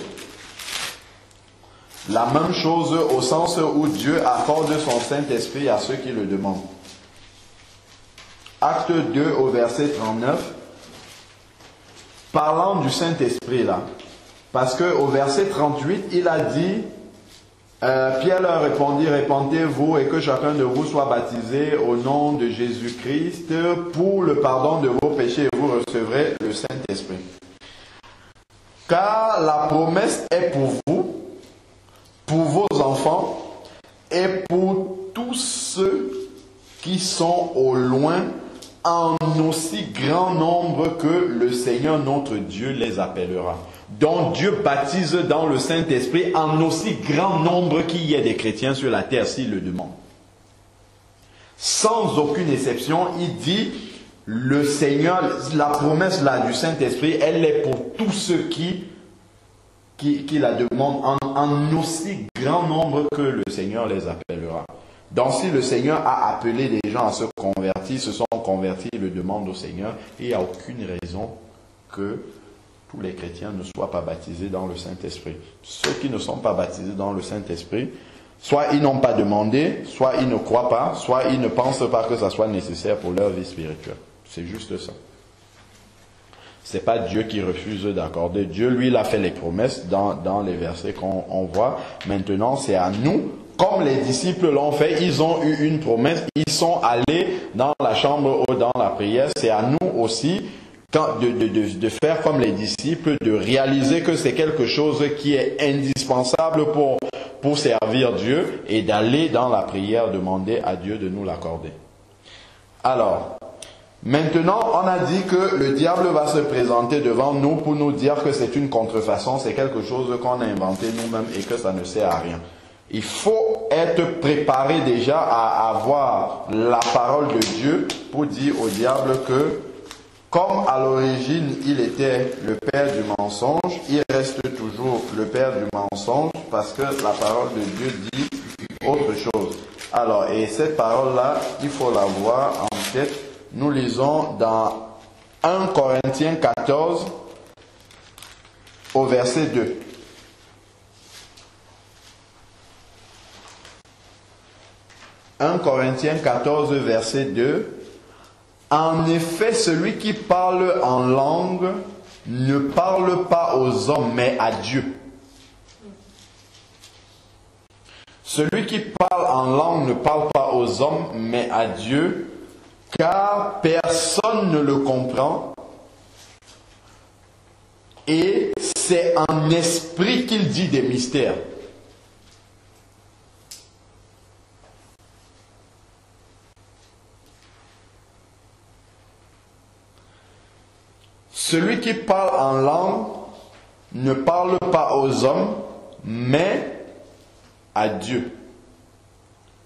La même chose au sens où Dieu accorde son Saint-Esprit à ceux qui le demandent. Acte 2 au verset 39. Parlant du Saint-Esprit là. Parce qu'au verset 38, il a dit, Pierre leur répondit, répandez-vous et que chacun de vous soit baptisé au nom de Jésus-Christ pour le pardon de vos péchés et vous recevrez le Saint-Esprit. Car la promesse est pour vous, pour vos enfants et pour tous ceux qui sont au loin, en aussi grand nombre que le Seigneur notre Dieu les appellera. Donc Dieu baptise dans le Saint-Esprit en aussi grand nombre qu'il y ait des chrétiens sur la terre s'il le demande. Sans aucune exception, il dit, le Seigneur, la promesse là du Saint-Esprit, elle est pour tous ceux qui la demandent en aussi grand nombre que le Seigneur les appellera. Donc si le Seigneur a appelé les gens à se convertir, se sont convertis, ils le demandent au Seigneur, et il n'y a aucune raison que tous les chrétiens ne soient pas baptisés dans le Saint-Esprit. Ceux qui ne sont pas baptisés dans le Saint-Esprit, soit ils n'ont pas demandé, soit ils ne croient pas, soit ils ne pensent pas que ça soit nécessaire pour leur vie spirituelle. C'est juste ça. C'est pas Dieu qui refuse d'accorder. Dieu, lui, il a fait les promesses dans les versets qu'on voit. Maintenant, c'est à nous, comme les disciples l'ont fait, ils ont eu une promesse, ils sont allés dans la chambre ou dans la prière. C'est à nous aussi de faire comme les disciples, de réaliser que c'est quelque chose qui est indispensable pour servir Dieu et d'aller dans la prière demander à Dieu de nous l'accorder. Alors, maintenant, on a dit que le diable va se présenter devant nous pour nous dire que c'est une contrefaçon, c'est quelque chose qu'on a inventé nous-mêmes et que ça ne sert à rien. Il faut être préparé déjà à avoir la parole de Dieu pour dire au diable que, comme à l'origine il était le père du mensonge, il reste toujours le père du mensonge parce que la parole de Dieu dit autre chose. Alors, et cette parole-là, il faut la voir en tête. Nous lisons dans 1 Corinthiens 14 au verset 2. 1 Corinthiens 14 verset 2. En effet, celui qui parle en langue ne parle pas aux hommes, mais à Dieu. Celui qui parle en langue ne parle pas aux hommes, mais à Dieu, car personne ne le comprend. Et c'est en esprit qu'il dit des mystères. Celui qui parle en langue ne parle pas aux hommes, mais à Dieu.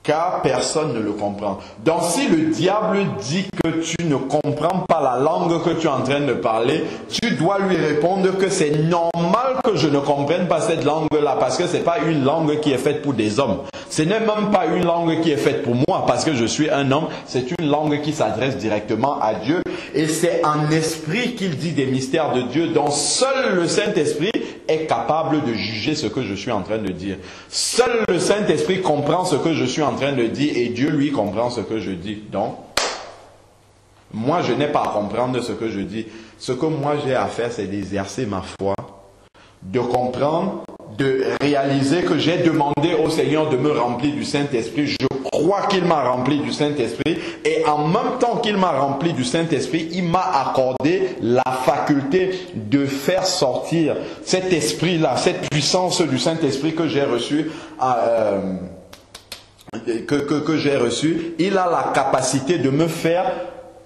Car personne ne le comprend. Donc si le diable dit que tu ne comprends pas la langue que tu es en train de parler, tu dois lui répondre que c'est normal que je ne comprenne pas cette langue-là, parce que ce n'est pas une langue qui est faite pour des hommes. Ce n'est même pas une langue qui est faite pour moi, parce que je suis un homme. C'est une langue qui s'adresse directement à Dieu. Et c'est en esprit qu'il dit des mystères de Dieu, dont seul le Saint-Esprit est capable de juger ce que je suis en train de dire. Seul le Saint-Esprit comprend ce que je suis en train de dire et Dieu, lui, comprend ce que je dis. Donc, moi, je n'ai pas à comprendre ce que je dis. Ce que moi, j'ai à faire, c'est d'exercer ma foi, de comprendre, de réaliser que j'ai demandé au Seigneur de me remplir du Saint-Esprit. Je crois qu'il m'a rempli du Saint-Esprit et en même temps qu'il m'a rempli du Saint-Esprit, il m'a accordé la faculté de faire sortir cet esprit-là, cette puissance du Saint-Esprit que j'ai reçu, que j'ai reçu. Il a la capacité de me faire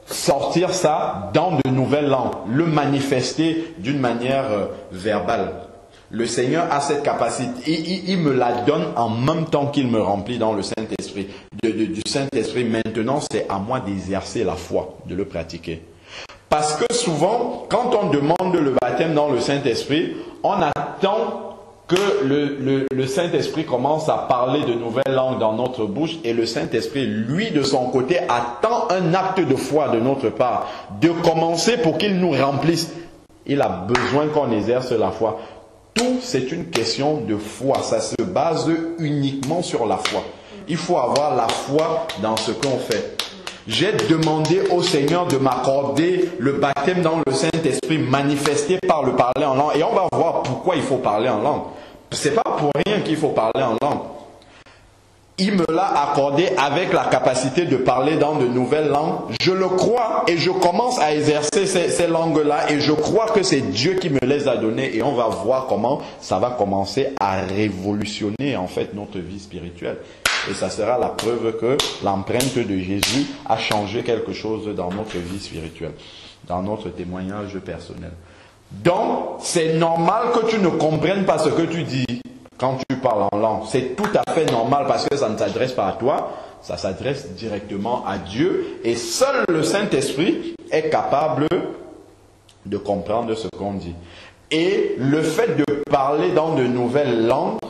sortir ça dans de nouvelles langues, le manifester d'une manière verbale. Le Seigneur a cette capacité, il me la donne en même temps qu'il me remplit dans le Saint-Esprit, du Saint-Esprit. Maintenant, c'est à moi d'exercer la foi, de le pratiquer. Parce que souvent, quand on demande le baptême dans le Saint-Esprit, on attend que le Saint-Esprit commence à parler de nouvelles langues dans notre bouche et le Saint-Esprit, lui, de son côté, attend un acte de foi de notre part, de commencer pour qu'il nous remplisse. Il a besoin qu'on exerce la foi. Tout, c'est une question de foi. Ça se base uniquement sur la foi. Il faut avoir la foi dans ce qu'on fait. J'ai demandé au Seigneur de m'accorder le baptême dans le Saint-Esprit manifesté par le parler en langue. Et on va voir pourquoi il faut parler en langue. C'est pas pour rien qu'il faut parler en langue. Il me l'a accordé avec la capacité de parler dans de nouvelles langues. Je le crois et je commence à exercer ces langues-là et je crois que c'est Dieu qui me les a données et on va voir comment ça va commencer à révolutionner en fait notre vie spirituelle. Et ça sera la preuve que l'empreinte de Jésus a changé quelque chose dans notre vie spirituelle, dans notre témoignage personnel. Donc, c'est normal que tu ne comprennes pas ce que tu dis. Quand tu parles en langue, c'est tout à fait normal parce que ça ne s'adresse pas à toi, ça s'adresse directement à Dieu et seul le Saint-Esprit est capable de comprendre ce qu'on dit. Et le fait de parler dans de nouvelles langues,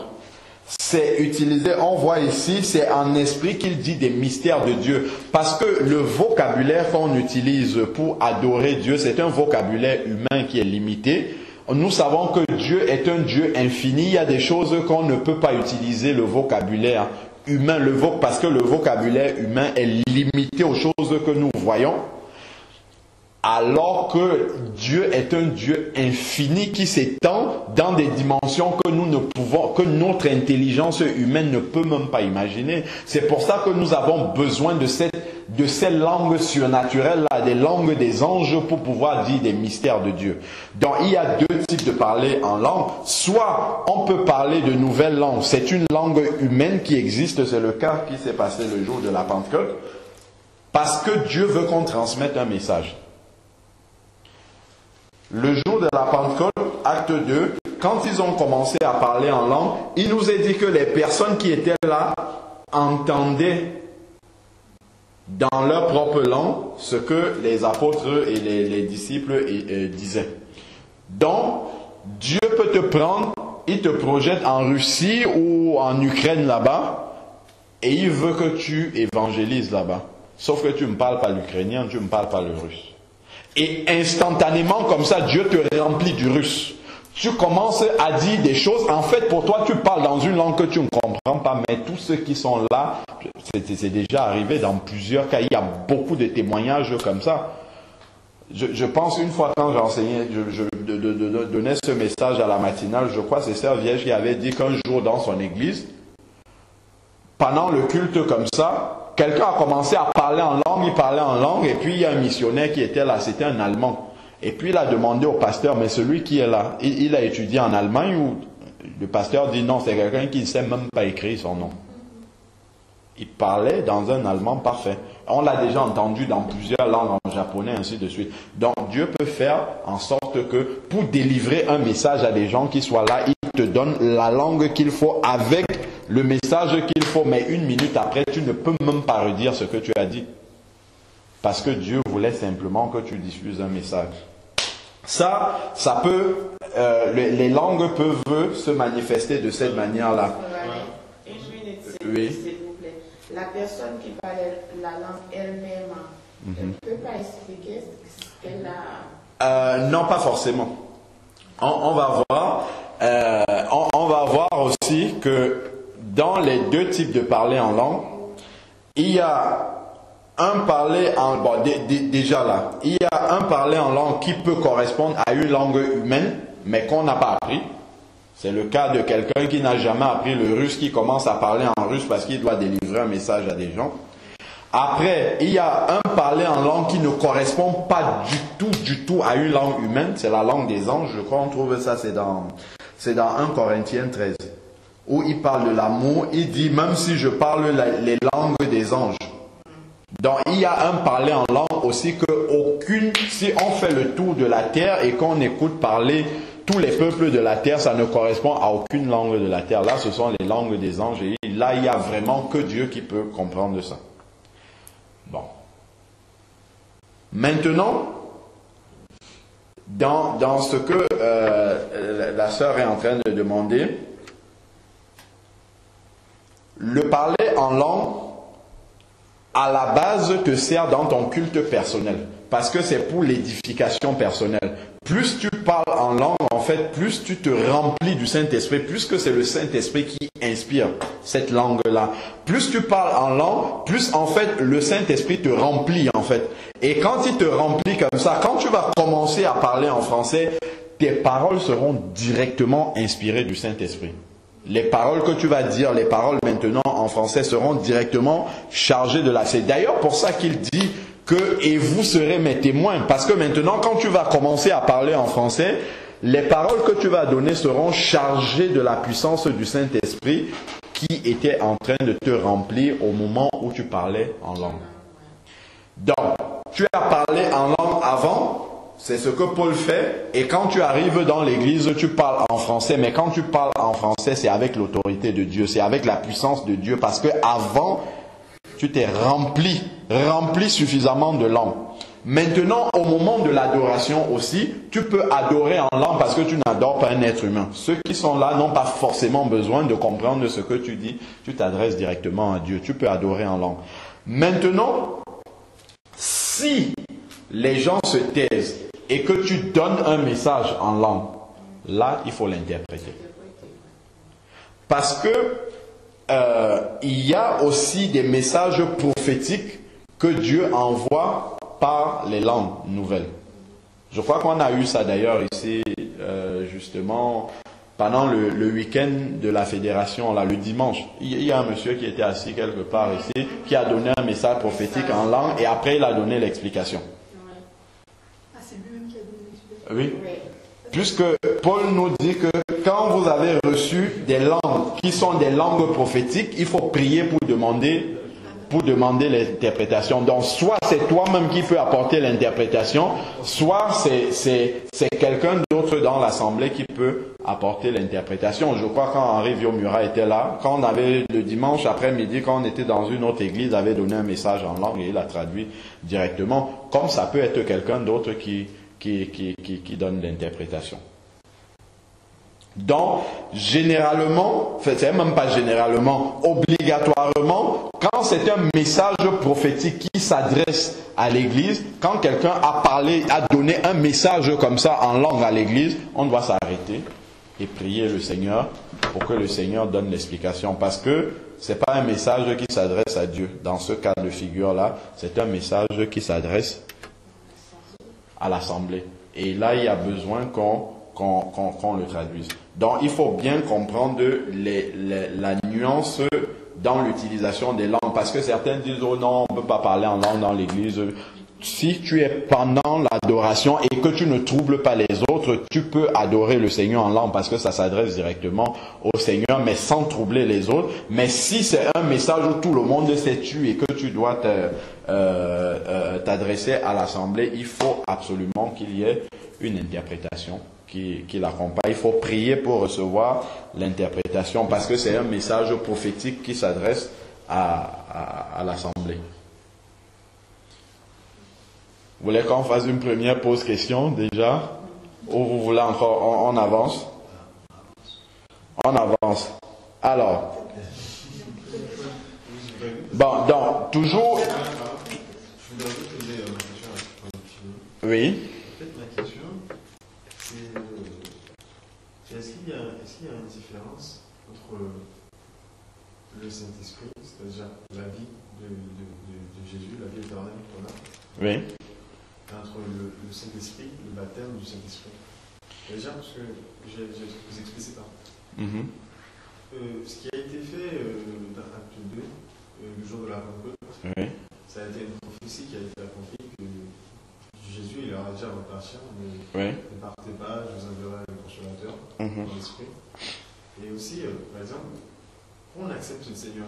c'est utilisé, on voit ici, c'est en esprit qu'il dit des mystères de Dieu. Parce que le vocabulaire qu'on utilise pour adorer Dieu, c'est un vocabulaire humain qui est limité. Nous savons que Dieu est un Dieu infini. Il y a des choses qu'on ne peut pas utiliser le vocabulaire humain, parce que le vocabulaire humain est limité aux choses que nous voyons. Alors que Dieu est un Dieu infini qui s'étend dans des dimensions que nous ne pouvons, que notre intelligence humaine ne peut même pas imaginer. C'est pour ça que nous avons besoin de ces langues surnaturelles-là, des langues des anges pour pouvoir dire des mystères de Dieu. Donc il y a deux types de parler en langue. Soit on peut parler de nouvelles langues. C'est une langue humaine qui existe. C'est le cas qui s'est passé le jour de la Pentecôte. Parce que Dieu veut qu'on transmette un message. Le jour de la Pentecôte, acte 2, quand ils ont commencé à parler en langue, il nous est dit que les personnes qui étaient là entendaient dans leur propre langue ce que les apôtres et les disciples disaient. Donc, Dieu peut te prendre, il te projette en Russie ou en Ukraine là-bas, et il veut que tu évangélises là-bas. Sauf que tu ne parles pas l'ukrainien, tu ne parles pas le russe. Et instantanément, comme ça, Dieu te remplit du russe. Tu commences à dire des choses. En fait, pour toi, tu parles dans une langue que tu ne comprends pas. Mais tous ceux qui sont là, c'est déjà arrivé dans plusieurs cas. Il y a beaucoup de témoignages comme ça. Je pense une fois quand j'enseignais, je donnais ce message à la matinale, je crois que c'est Sœur Vierge qui avait dit qu'un jour dans son église, pendant le culte comme ça, quelqu'un a commencé à parler en langue, il parlait en langue, et puis il y a un missionnaire qui était là, c'était un Allemand. Et puis il a demandé au pasteur, mais celui qui est là, il a étudié en Allemagne ou le pasteur dit non, c'est quelqu'un qui ne sait même pas écrire son nom. Il parlait dans un allemand parfait. On l'a déjà entendu dans plusieurs langues, en japonais, ainsi de suite. Donc Dieu peut faire en sorte que pour délivrer un message à des gens qui soient là, il te donne la langue qu'il faut avec le message qu'il faut. Mais une minute après, tu ne peux même pas redire ce que tu as dit. Parce que Dieu voulait simplement que tu diffuses un message. Ça peut, les langues peuvent se manifester de cette manière-là. Oui. La personne qui parle la langue elle-même, elle ne peut pas expliquer ce qu'elle a. Non, pas forcément. On va voir. On va voir aussi que dans les deux types de parler en langue, il y a un parler en déjà là, il y a un parler en langue qui peut correspondre à une langue humaine, mais qu'on n'a pas appris. C'est le cas de quelqu'un qui n'a jamais appris le russe, qui commence à parler en russe parce qu'il doit délivrer un message à des gens. Après, il y a un parler en langue qui ne correspond pas du tout à une langue humaine. C'est la langue des anges, je crois, on trouve ça, c'est dans 1 Corinthiens 13. Où il parle de l'amour, il dit, même si je parle les langues des anges. Donc, il y a un parler en langue aussi si on fait le tour de la terre et qu'on écoute parler tous les peuples de la terre, ça ne correspond à aucune langue de la terre. Là, ce sont les langues des anges. Et là, il n'y a vraiment que Dieu qui peut comprendre ça. Bon. Maintenant, dans ce que la sœur est en train de demander, le parler en langue, à la base, te sert dans ton culte personnel. Parce que c'est pour l'édification personnelle. Plus tu parles en langue, en fait, plus tu te remplis du Saint-Esprit, plus que c'est le Saint-Esprit qui inspire cette langue-là. Plus tu parles en langue, plus en fait le Saint-Esprit te remplit en fait. Et quand il te remplit comme ça, quand tu vas commencer à parler en français, tes paroles seront directement inspirées du Saint-Esprit. Les paroles que tu vas dire, les paroles maintenant en français seront directement chargées de la... C'est d'ailleurs pour ça qu'il dit que « et vous serez mes témoins ». Parce que maintenant, quand tu vas commencer à parler en français, les paroles que tu vas donner seront chargées de la puissance du Saint-Esprit qui était en train de te remplir au moment où tu parlais en langue. Donc, tu as parlé en langue avant, c'est ce que Paul fait, et quand tu arrives dans l'église, tu parles en français, mais quand tu parles en français, c'est avec l'autorité de Dieu, c'est avec la puissance de Dieu, parce que avant, tu t'es rempli suffisamment de langue. Maintenant, au moment de l'adoration aussi, tu peux adorer en langue parce que tu n'adores pas un être humain. Ceux qui sont là n'ont pas forcément besoin de comprendre ce que tu dis, tu t'adresses directement à Dieu, tu peux adorer en langue. Maintenant, si les gens se taisent et que tu donnes un message en langue, là, il faut l'interpréter. Parce que il y a aussi des messages prophétiques que Dieu envoie par les langues nouvelles. Je crois qu'on a eu ça d'ailleurs ici, justement, pendant le week-end de la fédération, là, le dimanche. Il y a un monsieur qui était assis quelque part ici, qui a donné un message prophétique en langue et après il a donné l'explication. Ah, c'est lui-même qui a donné l'explication. Oui. Puisque Paul nous dit que quand vous avez reçu des langues qui sont des langues prophétiques, il faut prier pour demander l'interprétation. Donc, soit c'est toi-même qui peux apporter l'interprétation, soit c'est quelqu'un d'autre dans l'assemblée qui peut apporter l'interprétation. Je crois quand Henri Viomura était là, quand on avait le dimanche après-midi, quand on était dans une autre église, il avait donné un message en langue et il a traduit directement. Comme ça peut être quelqu'un d'autre qui donne l'interprétation. Donc, généralement, c'est même pas généralement, obligatoirement, quand c'est un message prophétique qui s'adresse à l'église, quand quelqu'un a donné un message comme ça en langue à l'église, on doit s'arrêter et prier le Seigneur pour que le Seigneur donne l'explication. Parce que c'est pas un message qui s'adresse à Dieu. Dans ce cas de figure-là, c'est un message qui s'adresse à l'assemblée. Et là, il y a besoin qu'on le traduise. Donc, il faut bien comprendre la nuance dans l'utilisation des langues. Parce que certains disent, oh non, on ne peut pas parler en langue dans l'église. Si tu es pendant l'adoration et que tu ne troubles pas les autres, tu peux adorer le Seigneur en langue parce que ça s'adresse directement au Seigneur, mais sans troubler les autres. Mais si c'est un message où tout le monde s'est tué et que tu dois t'adresser à l'assemblée, il faut absolument qu'il y ait une interprétation qui l'accompagne. Il faut prier pour recevoir l'interprétation parce que c'est un message prophétique qui s'adresse à l'assemblée. Vous voulez qu'on fasse une première pause question déjà? Ou vous voulez encore, on avance? On avance. Alors, bon, donc, toujours... Je voudrais vous poser une question à continuer. Oui. En fait, ma question, c'est est-ce qu'il y a une différence entre le Saint-Esprit, c'est-à-dire la vie de Jésus, la vie éternelle qu'on a, Oui. entre le Saint-Esprit, le baptême du Saint-Esprit? Déjà, parce que je vous explique ça. Ce qui a été fait dans Acte 2, le jour de la Pentecôte, Oui. ça a été une prophétie qui a été accomplie que Jésus il leur a dit à partir, Oui. ne partez pas, je vous enverrai un consolateur dans l'esprit. Et aussi, par exemple, on accepte le Seigneur.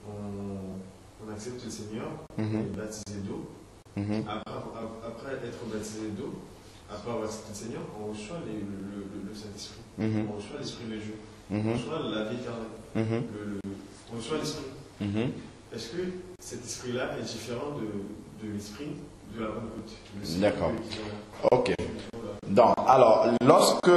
On accepte le Seigneur, on est baptisé d'eau. Après être baptisé d'eau, après avoir accepté le Seigneur, on reçoit le Saint-Esprit. On reçoit l'Esprit de Dieu. On reçoit la vie éternelle. On reçoit l'Esprit. Est-ce que cet esprit-là est différent de l'esprit de la Pentecôte? D'accord. Ok. Donc, alors, lorsque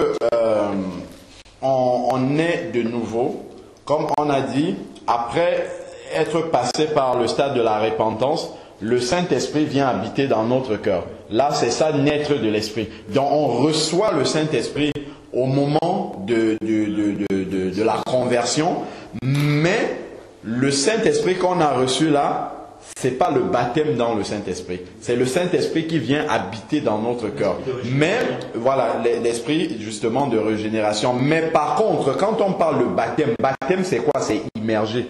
on est de nouveau, comme on a dit, après être passé par le stade de la repentance, le Saint-Esprit vient habiter dans notre cœur. Là, c'est ça, naître de l'Esprit. Donc, on reçoit le Saint-Esprit au moment de la conversion, mais le Saint-Esprit qu'on a reçu là, c'est pas le baptême dans le Saint-Esprit. C'est le Saint-Esprit qui vient habiter dans notre cœur. Mais, voilà, l'esprit justement de régénération. Mais par contre, quand on parle de baptême c'est quoi? C'est immergé.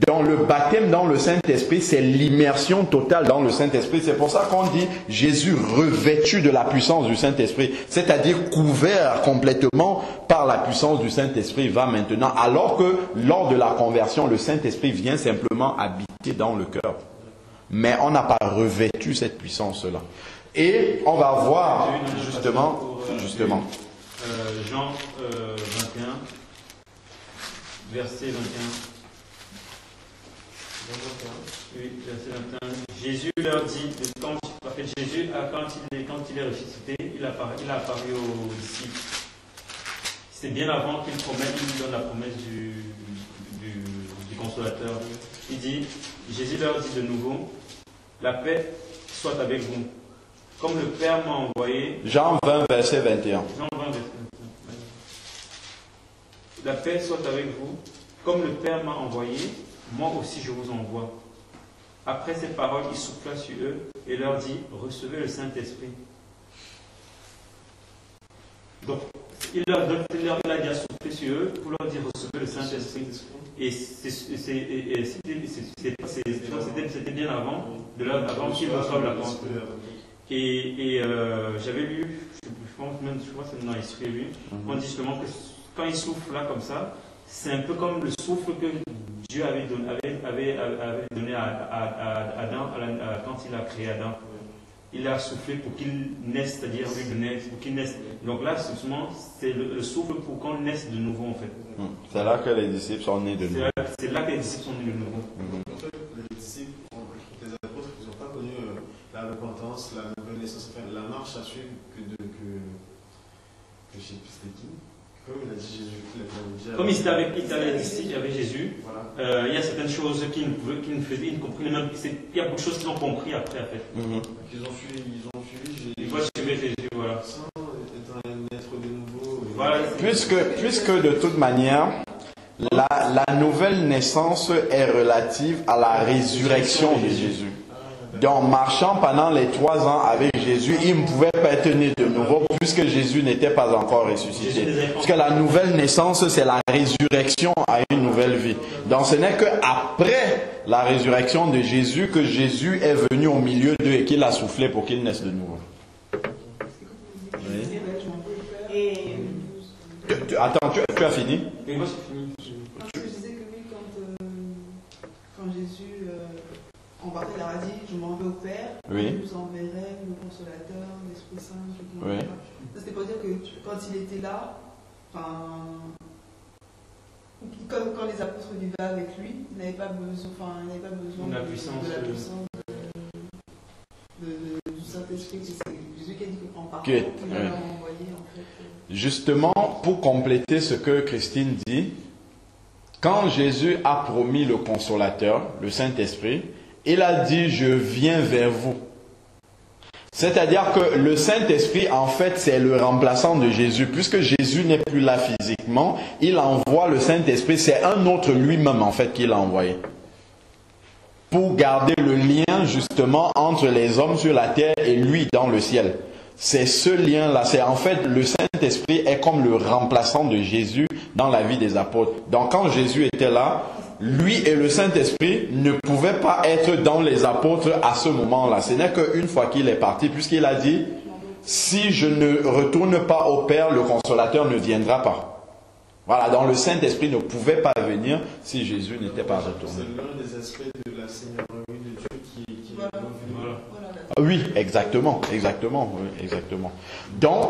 Dans le baptême dans le Saint-Esprit, c'est l'immersion totale dans le Saint-Esprit. C'est pour ça qu'on dit Jésus revêtu de la puissance du Saint-Esprit. C'est-à-dire couvert complètement par la puissance du Saint-Esprit va maintenant. Alors que lors de la conversion, le Saint-Esprit vient simplement habiter dans le cœur. Mais on n'a pas revêtu cette puissance-là. Et on va voir justement. Jean 21, verset 21. Oui, verset 21. Jésus leur dit, quand il est ressuscité, il a apparu aux disciples. C'est bien avant qu'il lui donne la promesse du consolateur. Il dit, Jésus leur dit de nouveau, la paix soit avec vous. Comme le Père m'a envoyé. Jean 20, verset 21. Jean 20, la paix soit avec vous. Comme le Père m'a envoyé, moi aussi je vous envoie. Après ces paroles, il souffla sur eux et leur dit, recevez le Saint-Esprit. Donc, il a déjà soufflé sur eux pour leur dire, recevez le Saint-Esprit. Et c'était bien avant, avant qu'ils reçoivent la pensée. Et j'avais lu, je crois que c'est dans l'Esprit, on dit justement que quand il souffle là comme ça, c'est un peu comme le souffle que Dieu avait donné à Adam quand il a créé Adam. Il a soufflé pour qu'il naisse, c'est-à-dire pour qu'il naisse. Donc là, c'est le souffle pour qu'on naisse de nouveau en fait. C'est là que les disciples sont nés de nouveau. C'est là que les disciples sont nés de nouveau. En fait, les disciples, les apôtres, ils n'ont pas connu la repentance, la nouvelle naissance, enfin, la marche à suivre que je ne sais plus c'était qui. Comme il a dit Jésus. Comme il était avec Jésus, voilà. Il y a certaines choses qu'ils ne faisaient, ils ne comprenaient même. Il y a beaucoup de choses qu'ils ont compris après, en fait. Ils ont suivi Jésus. Ils voient Jésus, voilà. Sans être un être de nouveau. Voilà. Puisque de toute manière, la nouvelle naissance est relative à la résurrection de Jésus. Donc, marchant pendant les 3 ans avec Jésus, il ne pouvait pas être né de nouveau puisque Jésus n'était pas encore ressuscité. Parce que la nouvelle naissance, c'est la résurrection à une nouvelle vie. Donc, ce n'est qu'après la résurrection de Jésus que Jésus est venu au milieu d'eux et qu'il a soufflé pour qu'ils naissent de nouveau. Oui. Attends, tu as fini? Et moi, c'est fini. Je disais que oui, quand Jésus embarqué, il a dit, je m'en vais au Père, oui. Je vous enverrai le Consolateur, l'Esprit Saint, oui. C'était pour dire que quand il était là, quand les apôtres vivaient avec lui, il n'avait pas besoin, de la puissance du Saint-Esprit. C'est Jésus qui a dit qu'en partant, il l'avait envoyé en fait. Justement, pour compléter ce que Christine dit, quand Jésus a promis le Consolateur, le Saint-Esprit, il a dit, je viens vers vous. C'est-à-dire que le Saint-Esprit, en fait, c'est le remplaçant de Jésus. Puisque Jésus n'est plus là physiquement, il envoie le Saint-Esprit. C'est un autre lui-même, en fait, qu'il a envoyé. Pour garder le lien, justement, entre les hommes sur la terre et lui dans le ciel. C'est ce lien-là. C'est en fait, le Saint-Esprit est comme le remplaçant de Jésus dans la vie des apôtres. Donc, quand Jésus était là, lui et le Saint-Esprit ne pouvaient pas être dans les apôtres à ce moment-là. Ce n'est qu'une fois qu'il est parti, puisqu'il a dit, si je ne retourne pas au Père, le Consolateur ne viendra pas. Voilà, donc le Saint-Esprit ne pouvait pas venir si Jésus n'était pas retourné. C'est l'un des aspects de la Seigneurie de Dieu qui est revenu. Oui, exactement. Donc,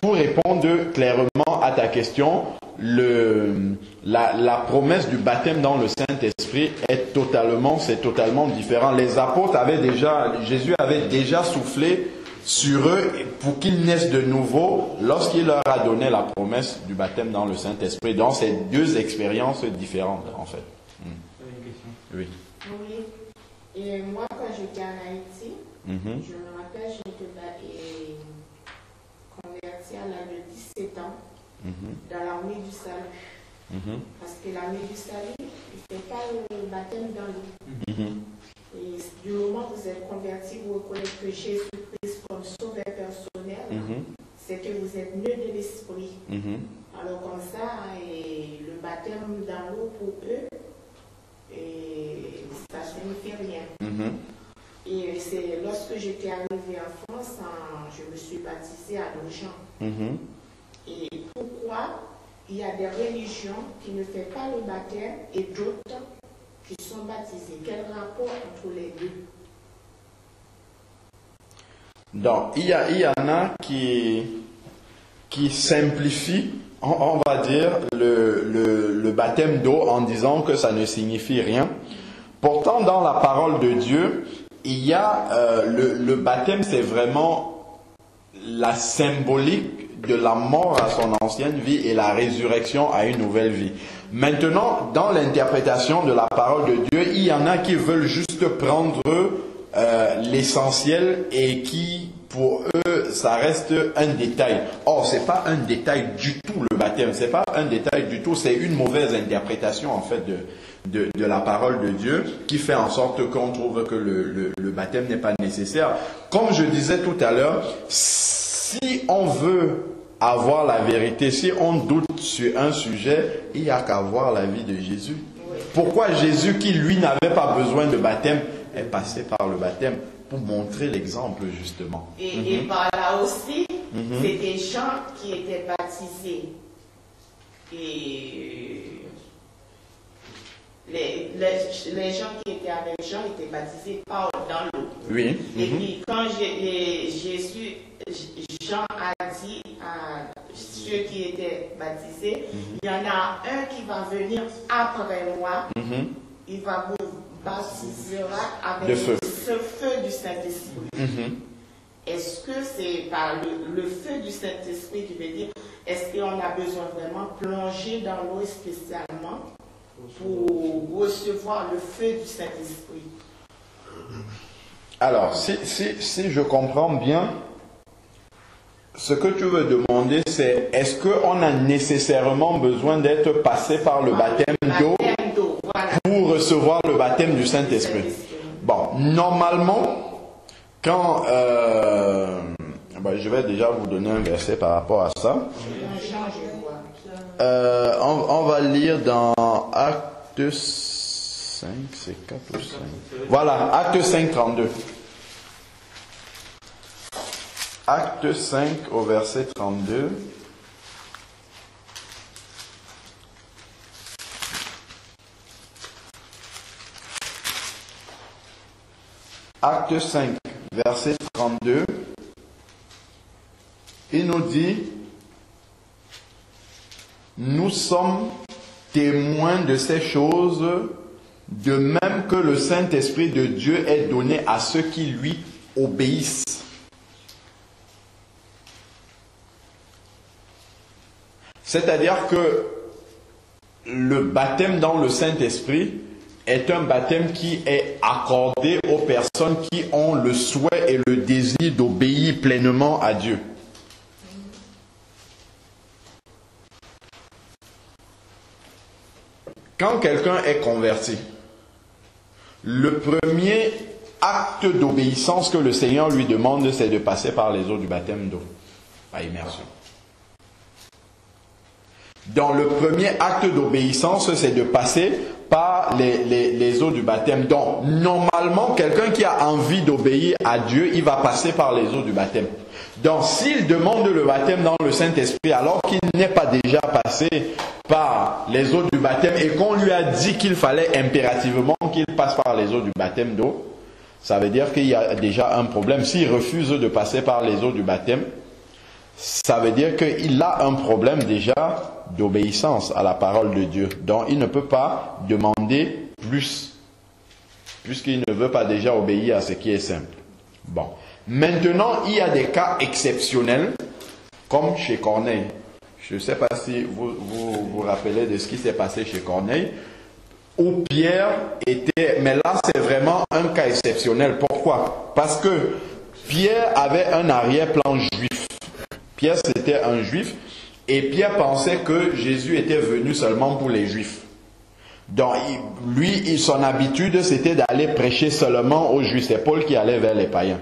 pour répondre clairement à ta question, la promesse du baptême dans le Saint-Esprit c'est totalement différent. Les apôtres Jésus avait déjà soufflé sur eux pour qu'ils naissent de nouveau lorsqu'il leur a donné la promesse du baptême dans le Saint-Esprit. Donc, c'est 2 expériences différentes, en fait. Oui. Oui. Et moi, quand j'étais en Haïti, je me rappelle, j'étais convertie à l'âge de 17 ans dans l'armée du salut. Parce que l'armée du salut, il ne fait pas le baptême dans l'eau. Et du moment où vous êtes converti, vous reconnaissez que Jésus-Christ comme sauveur personnel, c'est que vous êtes né de l'esprit. Alors comme ça, et le baptême dans l'eau pour eux, et ça ne signifie rien. Et c'est lorsque j'étais arrivée en France, je me suis baptisée à Nogent. Et pourquoi il y a des religions qui ne font pas le baptême et d'autres qui sont baptisées? Quel rapport entre les deux? Donc, il y en a qui simplifient, on va dire, le baptême d'eau en disant que ça ne signifie rien. Pourtant, dans la parole de Dieu, il y a le baptême, c'est vraiment la symbolique de la mort à son ancienne vie et la résurrection à une nouvelle vie. Maintenant, dans l'interprétation de la parole de Dieu, il y en a qui veulent juste prendre l'essentiel et qui, pour eux, ça reste un détail. Or, c'est pas un détail du tout le baptême. C'est pas un détail du tout. C'est une mauvaise interprétation en fait de la parole de Dieu qui fait en sorte qu'on trouve que le baptême n'est pas nécessaire. Comme je disais tout à l'heure, si on veut avoir la vérité, si on doute sur un sujet, il n'y a qu'à voir la vie de Jésus. Pourquoi Jésus, qui lui n'avait pas besoin de baptême, est passé par le baptême? Pour montrer l'exemple justement. Et par là aussi, c'est des gens qui étaient baptisés. Et les gens qui étaient avec Jean étaient baptisés dans l'eau. Oui. Et puis quand Jean a dit à ceux qui étaient baptisés, il y en a un qui va venir après moi, il va vous baptisera avec ce feu du Saint-Esprit. Est-ce que c'est par le feu du Saint-Esprit qui veut dire, est-ce qu'on a besoin vraiment de plonger dans l'eau spécialement pour recevoir le feu du Saint-Esprit? Alors, si je comprends bien, ce que tu veux demander, c'est est-ce qu'on a nécessairement besoin d'être passé par le baptême d'eau pour recevoir le baptême du Saint-Esprit? Bon, normalement, quand... je vais déjà vous donner un verset par rapport à ça. On va lire dans Acte 5, c'est 4 ou 5. Voilà, Acte 5, 32. Acte 5 au verset 32. Acte 5, verset 32. Il nous dit, nous sommes témoins de ces choses, de même que le Saint-Esprit de Dieu est donné à ceux qui lui obéissent. C'est-à-dire que le baptême dans le Saint-Esprit est un baptême qui est accordé aux personnes qui ont le souhait et le désir d'obéir pleinement à Dieu. Quand quelqu'un est converti, le premier acte d'obéissance que le Seigneur lui demande, c'est de passer par les eaux du baptême d'eau, par immersion. Dans le premier acte d'obéissance, c'est de passer par les eaux du baptême. Donc, normalement, quelqu'un qui a envie d'obéir à Dieu, il va passer par les eaux du baptême. Donc, s'il demande le baptême dans le Saint-Esprit, alors qu'il n'est pas déjà passé par les eaux du baptême et qu'on lui a dit qu'il fallait impérativement qu'il passe par les eaux du baptême d'eau, ça veut dire qu'il y a déjà un problème. S'il refuse de passer par les eaux du baptême, ça veut dire qu'il a un problème déjà d'obéissance à la parole de Dieu. Donc il ne peut pas demander plus, puisqu'il ne veut pas déjà obéir à ce qui est simple. Bon. Maintenant, il y a des cas exceptionnels, comme chez Corneille. Je ne sais pas si vous vous rappelez de ce qui s'est passé chez Corneille, où Pierre était... Mais là, c'est vraiment un cas exceptionnel. Pourquoi? Parce que Pierre avait un arrière-plan juif. Pierre, c'était un juif, et Pierre pensait que Jésus était venu seulement pour les juifs. Donc, lui, son habitude, c'était d'aller prêcher seulement aux juifs. C'est Paul qui allait vers les païens.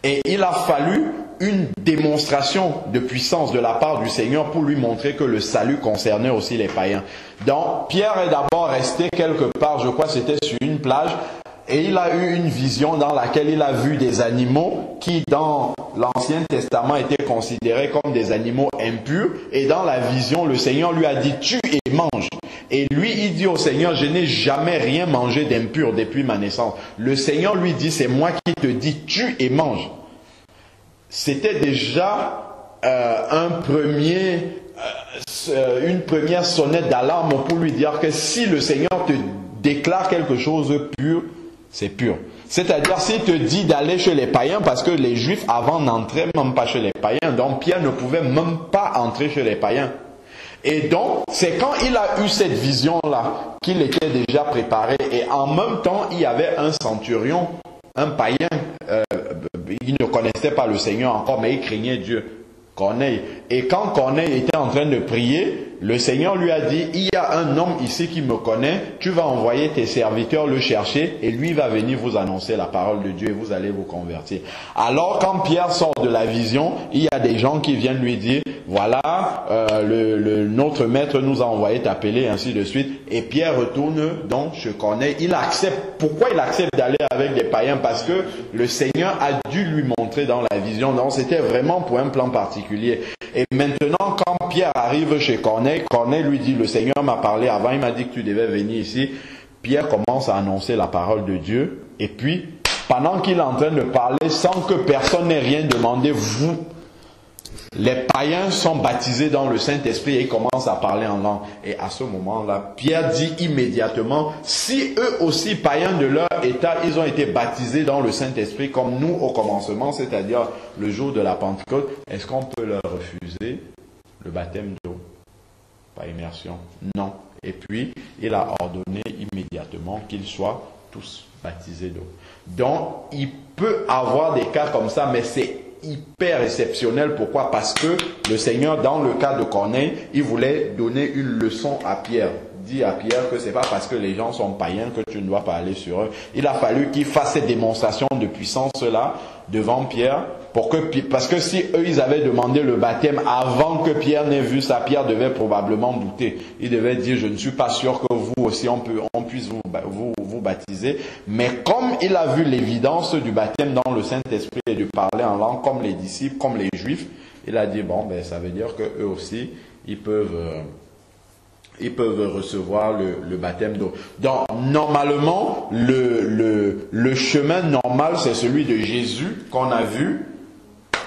Et il a fallu une démonstration de puissance de la part du Seigneur pour lui montrer que le salut concernait aussi les païens. Donc, Pierre est d'abord resté quelque part, je crois que c'était sur une plage, et il a eu une vision dans laquelle il a vu des animaux qui, dans l'Ancien Testament, étaient considérés comme des animaux impurs. Et dans la vision, le Seigneur lui a dit « tue et mange ». Et lui, il dit au Seigneur « je n'ai jamais rien mangé d'impur depuis ma naissance ». Le Seigneur lui dit « c'est moi qui te dis tue et mange ». C'était déjà une première sonnette d'alarme pour lui dire que si le Seigneur te déclare quelque chose pur, c'est pur. C'est-à-dire, s'il te dit d'aller chez les païens, parce que les Juifs avant n'entraient même pas chez les païens, donc Pierre ne pouvait même pas entrer chez les païens. Et donc, c'est quand il a eu cette vision-là qu'il était déjà préparé. Et en même temps, il y avait un centurion, un païen, Il ne connaissait pas le Seigneur encore, mais il craignait Dieu. Corneille. Et quand Corneille était en train de prier, le Seigneur lui a dit, il y a un homme ici qui me connaît, tu vas envoyer tes serviteurs le chercher et lui va venir vous annoncer la parole de Dieu et vous allez vous convertir. Alors quand Pierre sort de la vision, il y a des gens qui viennent lui dire, voilà, notre maître nous a envoyé t'appeler, ainsi de suite. Et Pierre retourne donc chez Corneille. Il accepte. Pourquoi il accepte d'aller avec des païens? Parce que le Seigneur a dû lui montrer dans la vision. Donc c'était vraiment pour un plan particulier. Et maintenant, quand Pierre arrive chez Corneille, Corneille lui dit, le Seigneur m'a parlé avant, il m'a dit que tu devais venir ici. Pierre commence à annoncer la parole de Dieu. Et puis, pendant qu'il est en train de parler, sans que personne n'ait rien demandé, les païens sont baptisés dans le Saint-Esprit et ils commencent à parler en langue. Et à ce moment-là, Pierre dit immédiatement, si eux aussi, païens de leur état, ils ont été baptisés dans le Saint-Esprit comme nous au commencement, c'est-à-dire le jour de la Pentecôte, est-ce qu'on peut leur refuser le baptême d'eau par immersion? Non. Et puis, il a ordonné immédiatement qu'ils soient tous baptisés d'eau. Donc, il peut avoir des cas comme ça, mais c'est hyper exceptionnel. Pourquoi? Parce que le Seigneur, dans le cas de Corneille, il voulait donner une leçon à Pierre. Dit à Pierre que c'est pas parce que les gens sont païens que tu ne dois pas aller sur eux. Il a fallu qu'il fasse cette démonstration de puissance-là devant Pierre, parce que si eux, ils avaient demandé le baptême avant que Pierre n'ait vu ça, Pierre devait probablement douter. Il devait dire, je ne suis pas sûr que vous aussi, on puisse vous baptiser. Mais comme il a vu l'évidence du baptême dans le Saint-Esprit et de parler en langue, comme les disciples, comme les Juifs, il a dit, bon, ben, ça veut dire que eux aussi, ils peuvent recevoir le baptême d'eau. Donc, normalement, le chemin normal, c'est celui de Jésus qu'on a vu.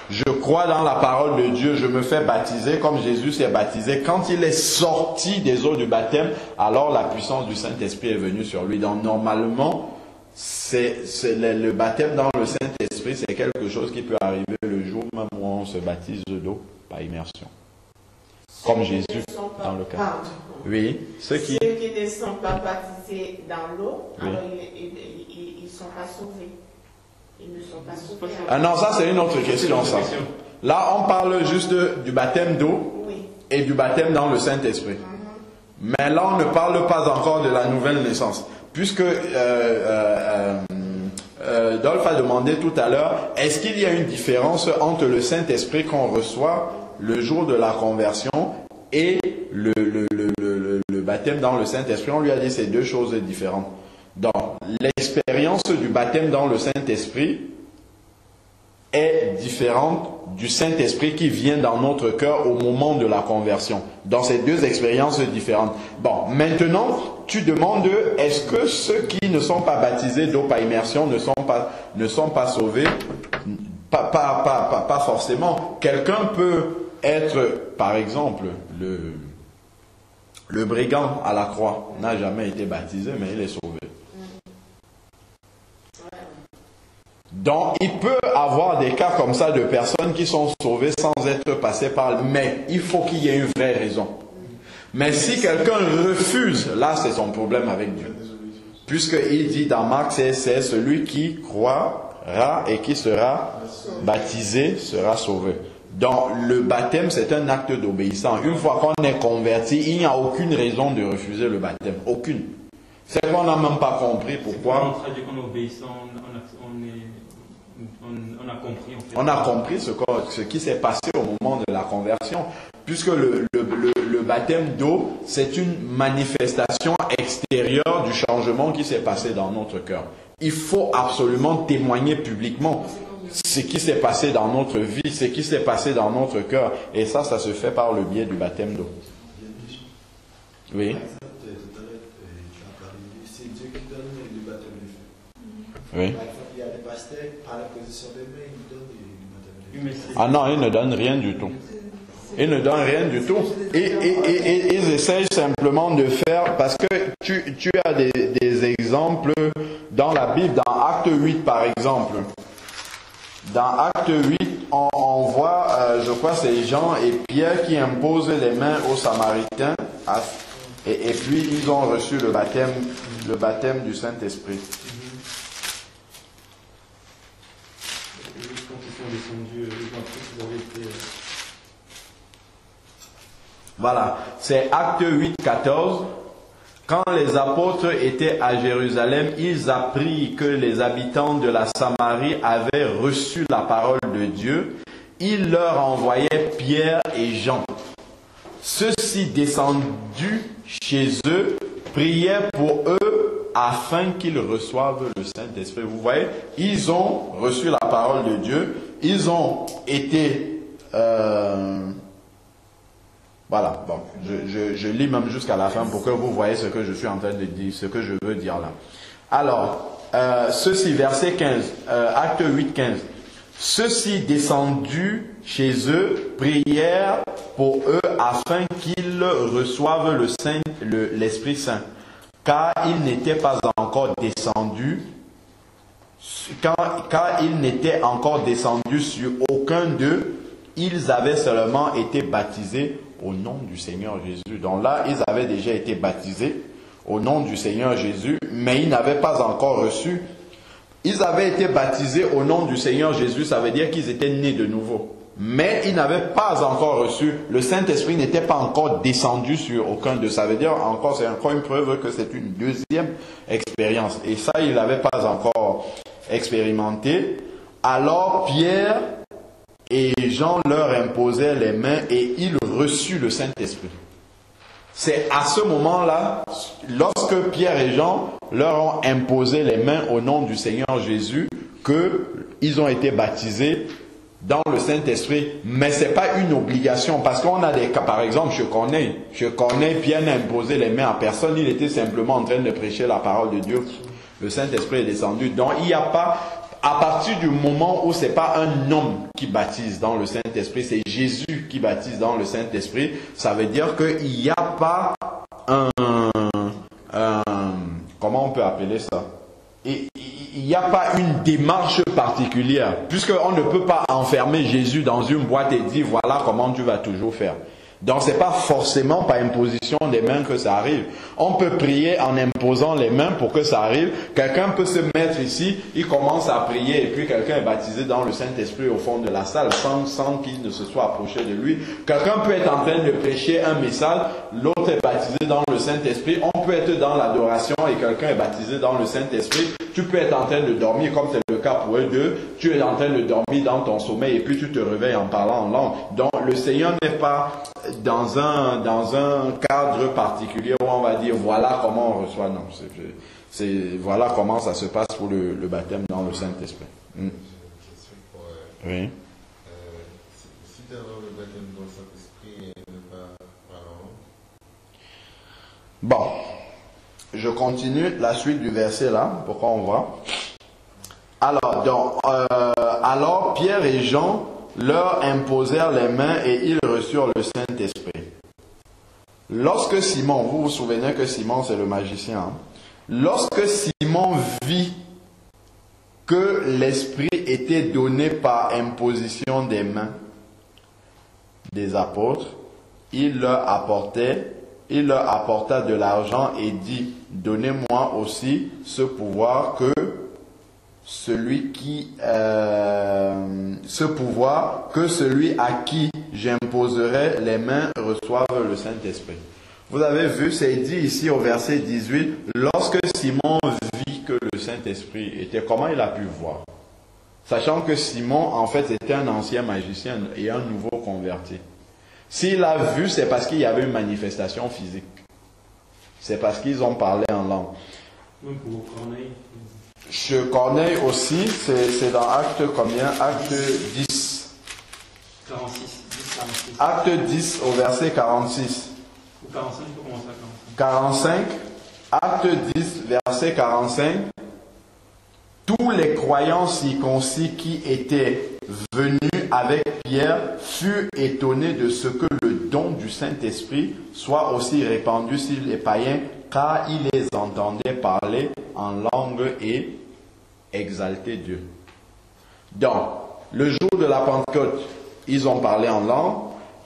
Je crois dans la parole de Dieu, je me fais baptiser comme Jésus s'est baptisé. Quand il est sorti des eaux du baptême, alors la puissance du Saint-Esprit est venue sur lui. Donc, normalement, le baptême dans le Saint-Esprit, c'est quelque chose qui peut arriver le jour même où on se baptise d'eau par immersion. Comme Jésus dans le cas. Pardon. Oui, ceux qui ne sont pas baptisés dans l'eau, oui. Alors ils ne sont pas sauvés. Ils ne sont pas sauvés. Ah non, ça c'est une autre question, ça. Là, on parle juste du baptême d'eau Oui. et du baptême dans le Saint-Esprit. Mais là, on ne parle pas encore de la nouvelle naissance. Puisque Dolph a demandé tout à l'heure, est-ce qu'il y a une différence entre le Saint-Esprit qu'on reçoit le jour de la conversion et le baptême dans le Saint-Esprit? On lui a dit c'est deux choses différentes. Donc, l'expérience du baptême dans le Saint-Esprit est différente du Saint-Esprit qui vient dans notre cœur au moment de la conversion. Donc, c'est deux expériences différentes. Bon, maintenant, tu demandes, est-ce que ceux qui ne sont pas baptisés d'eau par immersion ne sont pas sauvés? Pas forcément. Quelqu'un peut être, par exemple, le brigand à la croix n'a jamais été baptisé, mais il est sauvé. Donc, il peut avoir des cas comme ça de personnes qui sont sauvées sans être passées par... Mais il faut qu'il y ait une vraie raison. Mais si quelqu'un refuse, là c'est son problème avec Dieu. Puisqu'il dit dans Marc, c'est celui qui croira et qui sera baptisé sera sauvé. Donc, le baptême, c'est un acte d'obéissance. Une fois qu'on est converti, il n'y a aucune raison de refuser le baptême. Aucune. C'est qu'on n'a même pas compris pourquoi. On traduit qu'en obéissant, on a compris. En fait. On a compris ce qui s'est passé au moment de la conversion. Puisque le baptême d'eau, c'est une manifestation extérieure du changement qui s'est passé dans notre cœur. Il faut absolument témoigner publiquement ce qui s'est passé dans notre vie, ce qui s'est passé dans notre cœur. Et ça se fait par le biais du baptême d'eau. Oui. C'est Dieu qui donne le baptême de feu. Oui. Il y a des pasteurs, à la position des mains, ils donnent le baptême de feu. Ah non, ils ne donnent rien du tout. Ils ne donnent rien du tout. Et ils essayent simplement de faire, parce que tu as des exemples dans la Bible, dans Acte 8 par exemple. Dans Acte 8, on voit, je crois, c'est Jean et Pierre qui imposent les mains aux Samaritains, et puis ils ont reçu le baptême du Saint-Esprit. Juste sont descendus, les apôtres, ils avaient été... Voilà, c'est Acte 8, 14. Quand les apôtres étaient à Jérusalem, ils apprirent que les habitants de la Samarie avaient reçu la parole de Dieu. Ils leur envoyaient Pierre et Jean. Ceux-ci descendus chez eux priaient pour eux afin qu'ils reçoivent le Saint-Esprit. Vous voyez, ils ont reçu la parole de Dieu. Ils ont été... Voilà, bon, je lis même jusqu'à la fin pour que vous voyez ce que je suis en train de dire, ce que je veux dire là. Alors, ceci, verset 15, acte 8, 15. Ceux-ci descendus chez eux prièrent pour eux afin qu'ils reçoivent l'Esprit Saint, car ils n'étaient pas encore descendus, car ils n'étaient encore descendus sur aucun d'eux, ils avaient seulement été baptisés au nom du Seigneur Jésus. Donc là, ils avaient déjà été baptisés au nom du Seigneur Jésus, mais ils n'avaient pas encore reçu. Ils avaient été baptisés au nom du Seigneur Jésus, ça veut dire qu'ils étaient nés de nouveau. Mais ils n'avaient pas encore reçu. Le Saint-Esprit n'était pas encore descendu sur aucun d'eux. Ça veut dire encore, c'est encore une preuve que c'est une deuxième expérience. Et ça, ils n'avaient pas encore expérimenté. Alors Pierre et Jean leur imposaient les mains et ils reçurent le Saint-Esprit. C'est à ce moment-là, lorsque Pierre et Jean leur ont imposé les mains au nom du Seigneur Jésus, qu'ils ont été baptisés dans le Saint-Esprit. Mais ce n'est pas une obligation, parce qu'on a des cas, par exemple, je connais, Pierre n'a imposé les mains à personne, il était simplement en train de prêcher la parole de Dieu. Le Saint-Esprit est descendu. Donc il n'y a pas... À partir du moment où ce n'est pas un homme qui baptise dans le Saint-Esprit, c'est Jésus qui baptise dans le Saint-Esprit, ça veut dire qu'il n'y a pas comment on peut appeler ça? Il n'y a pas une démarche particulière, puisqu'on ne peut pas enfermer Jésus dans une boîte et dire voilà comment tu vas toujours faire. Donc ce n'est pas forcément par imposition des mains que ça arrive. On peut prier en imposant les mains pour que ça arrive. Quelqu'un peut se mettre ici, il commence à prier et puis quelqu'un est baptisé dans le Saint-Esprit au fond de la salle sans qu'il ne se soit approché de lui. Quelqu'un peut être en train de prêcher un message, l'autre est baptisé dans le Saint-Esprit. On peut être dans l'adoration et quelqu'un est baptisé dans le Saint-Esprit. Tu peux être en train de dormir comme c'est le cas pour eux deux. Tu es en train de dormir dans ton sommeil et puis tu te réveilles en parlant en langue. Donc le Seigneur n'est pas dans un cadre particulier où on va dire voilà comment on reçoit. Non, voilà comment ça se passe pour le baptême dans le Saint-Esprit. J'ai une question pour... Oui. Si d'avoir le baptême dans le Saint-Esprit et ne pas parler en langue. Bon, je continue la suite du verset là, pour qu'on voit. Alors Pierre et Jean leur imposèrent les mains et ils reçurent le Saint-Esprit. Lorsque Simon, vous vous souvenez que Simon c'est le magicien, hein? Lorsque Simon vit que l'Esprit était donné par imposition des mains des apôtres, il leur apporta de l'argent et dit, donnez-moi aussi ce pouvoir que celui à qui j'imposerai les mains reçoive le Saint-Esprit. Vous avez vu, c'est dit ici au verset 18, lorsque Simon vit que le Saint-Esprit était, comment il a pu voir? Sachant que Simon, en fait, était un ancien magicien et un nouveau converti. S'il a vu, c'est parce qu'il y avait une manifestation physique. C'est parce qu'ils ont parlé en langue. Même pour Corneille. Chez Corneille aussi, c'est dans Acte combien? Acte 10. 46. Acte 10 au verset 46. Ou 45, il faut commencer à 45. 45. Acte 10, verset 45. Tous les croyants circoncis qui étaient venus avec Pierre furent étonnés de ce que le don du Saint-Esprit soit aussi répandu sur les païens, car ils les entendaient parler en langue et exalter Dieu. Donc, le jour de la Pentecôte, ils ont parlé en langue.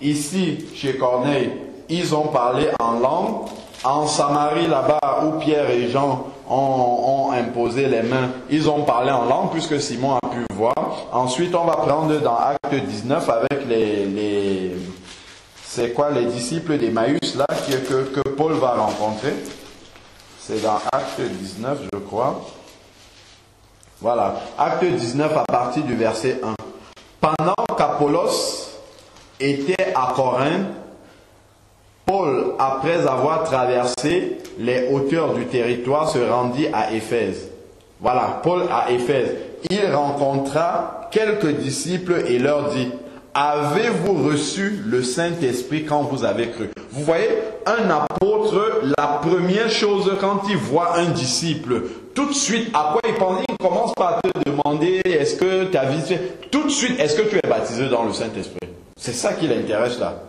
Ici, chez Corneille, ils ont parlé en langue. En Samarie, là-bas, où Pierre et Jean ont imposé les mains, ils ont parlé en langue puisque Simon a pu voir. Ensuite, on va prendre dans Acte 19 avec c'est quoi, les disciples d'Emmaüs là que Paul va rencontrer. C'est dans Acte 19, je crois. Voilà, Acte 19 à partir du verset 1. Pendant qu'Apollos était à Corinthe, Paul, après avoir traversé les hauteurs du territoire, se rendit à Éphèse. Voilà, Paul à Éphèse. Il rencontra quelques disciples et leur dit: avez-vous reçu le Saint-Esprit quand vous avez cru? Vous voyez, un apôtre, la première chose quand il voit un disciple, tout de suite, à quoi il pense? Il commence par te demander: est-ce que tu as visité? Tout de suite, est-ce que tu es baptisé dans le Saint-Esprit? C'est ça qui l'intéresse là.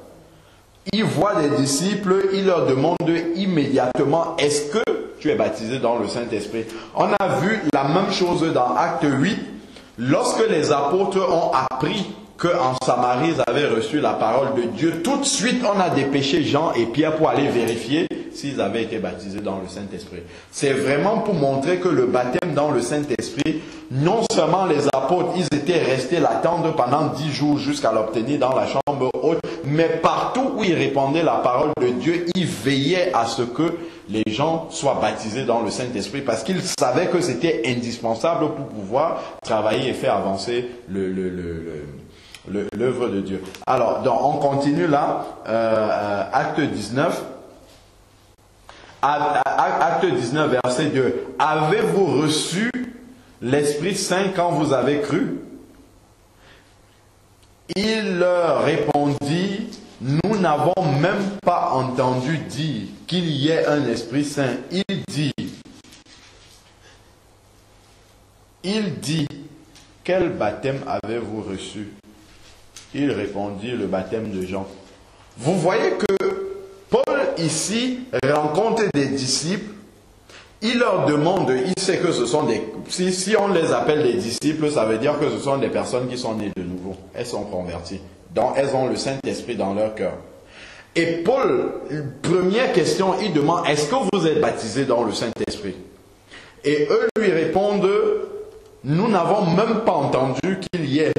Il voit des disciples, il leur demande immédiatement: est-ce que tu es baptisé dans le Saint-Esprit? On a vu la même chose dans Acte 8, lorsque les apôtres ont appris qu'en Samarie, ils avaient reçu la parole de Dieu. Tout de suite, on a dépêché Jean et Pierre pour aller vérifier s'ils avaient été baptisés dans le Saint-Esprit. C'est vraiment pour montrer que le baptême dans le Saint-Esprit, non seulement les apôtres, ils étaient restés l'attendre pendant 10 jours jusqu'à l'obtenir dans la chambre haute, mais partout où ils répandaient la parole de Dieu, ils veillaient à ce que les gens soient baptisés dans le Saint-Esprit parce qu'ils savaient que c'était indispensable pour pouvoir travailler et faire avancer l'œuvre de Dieu. Alors, on continue là, Acte 19. Acte 19, verset 2. Avez-vous reçu l'Esprit Saint quand vous avez cru? Il leur répondit: nous n'avons même pas entendu dire qu'il y ait un Esprit Saint. Il dit, quel baptême avez-vous reçu? Il répondit: le baptême de Jean. Vous voyez que Paul ici rencontre des disciples. Il leur demande, il sait que ce sont des... Si on les appelle des disciples, ça veut dire que ce sont des personnes qui sont nées de nouveau. Elles sont converties. Donc elles ont le Saint-Esprit dans leur cœur. Et Paul, première question, il demande: est-ce que vous êtes baptisés dans le Saint-Esprit? Et eux lui répondent: nous n'avons même pas entendu qu'il y ait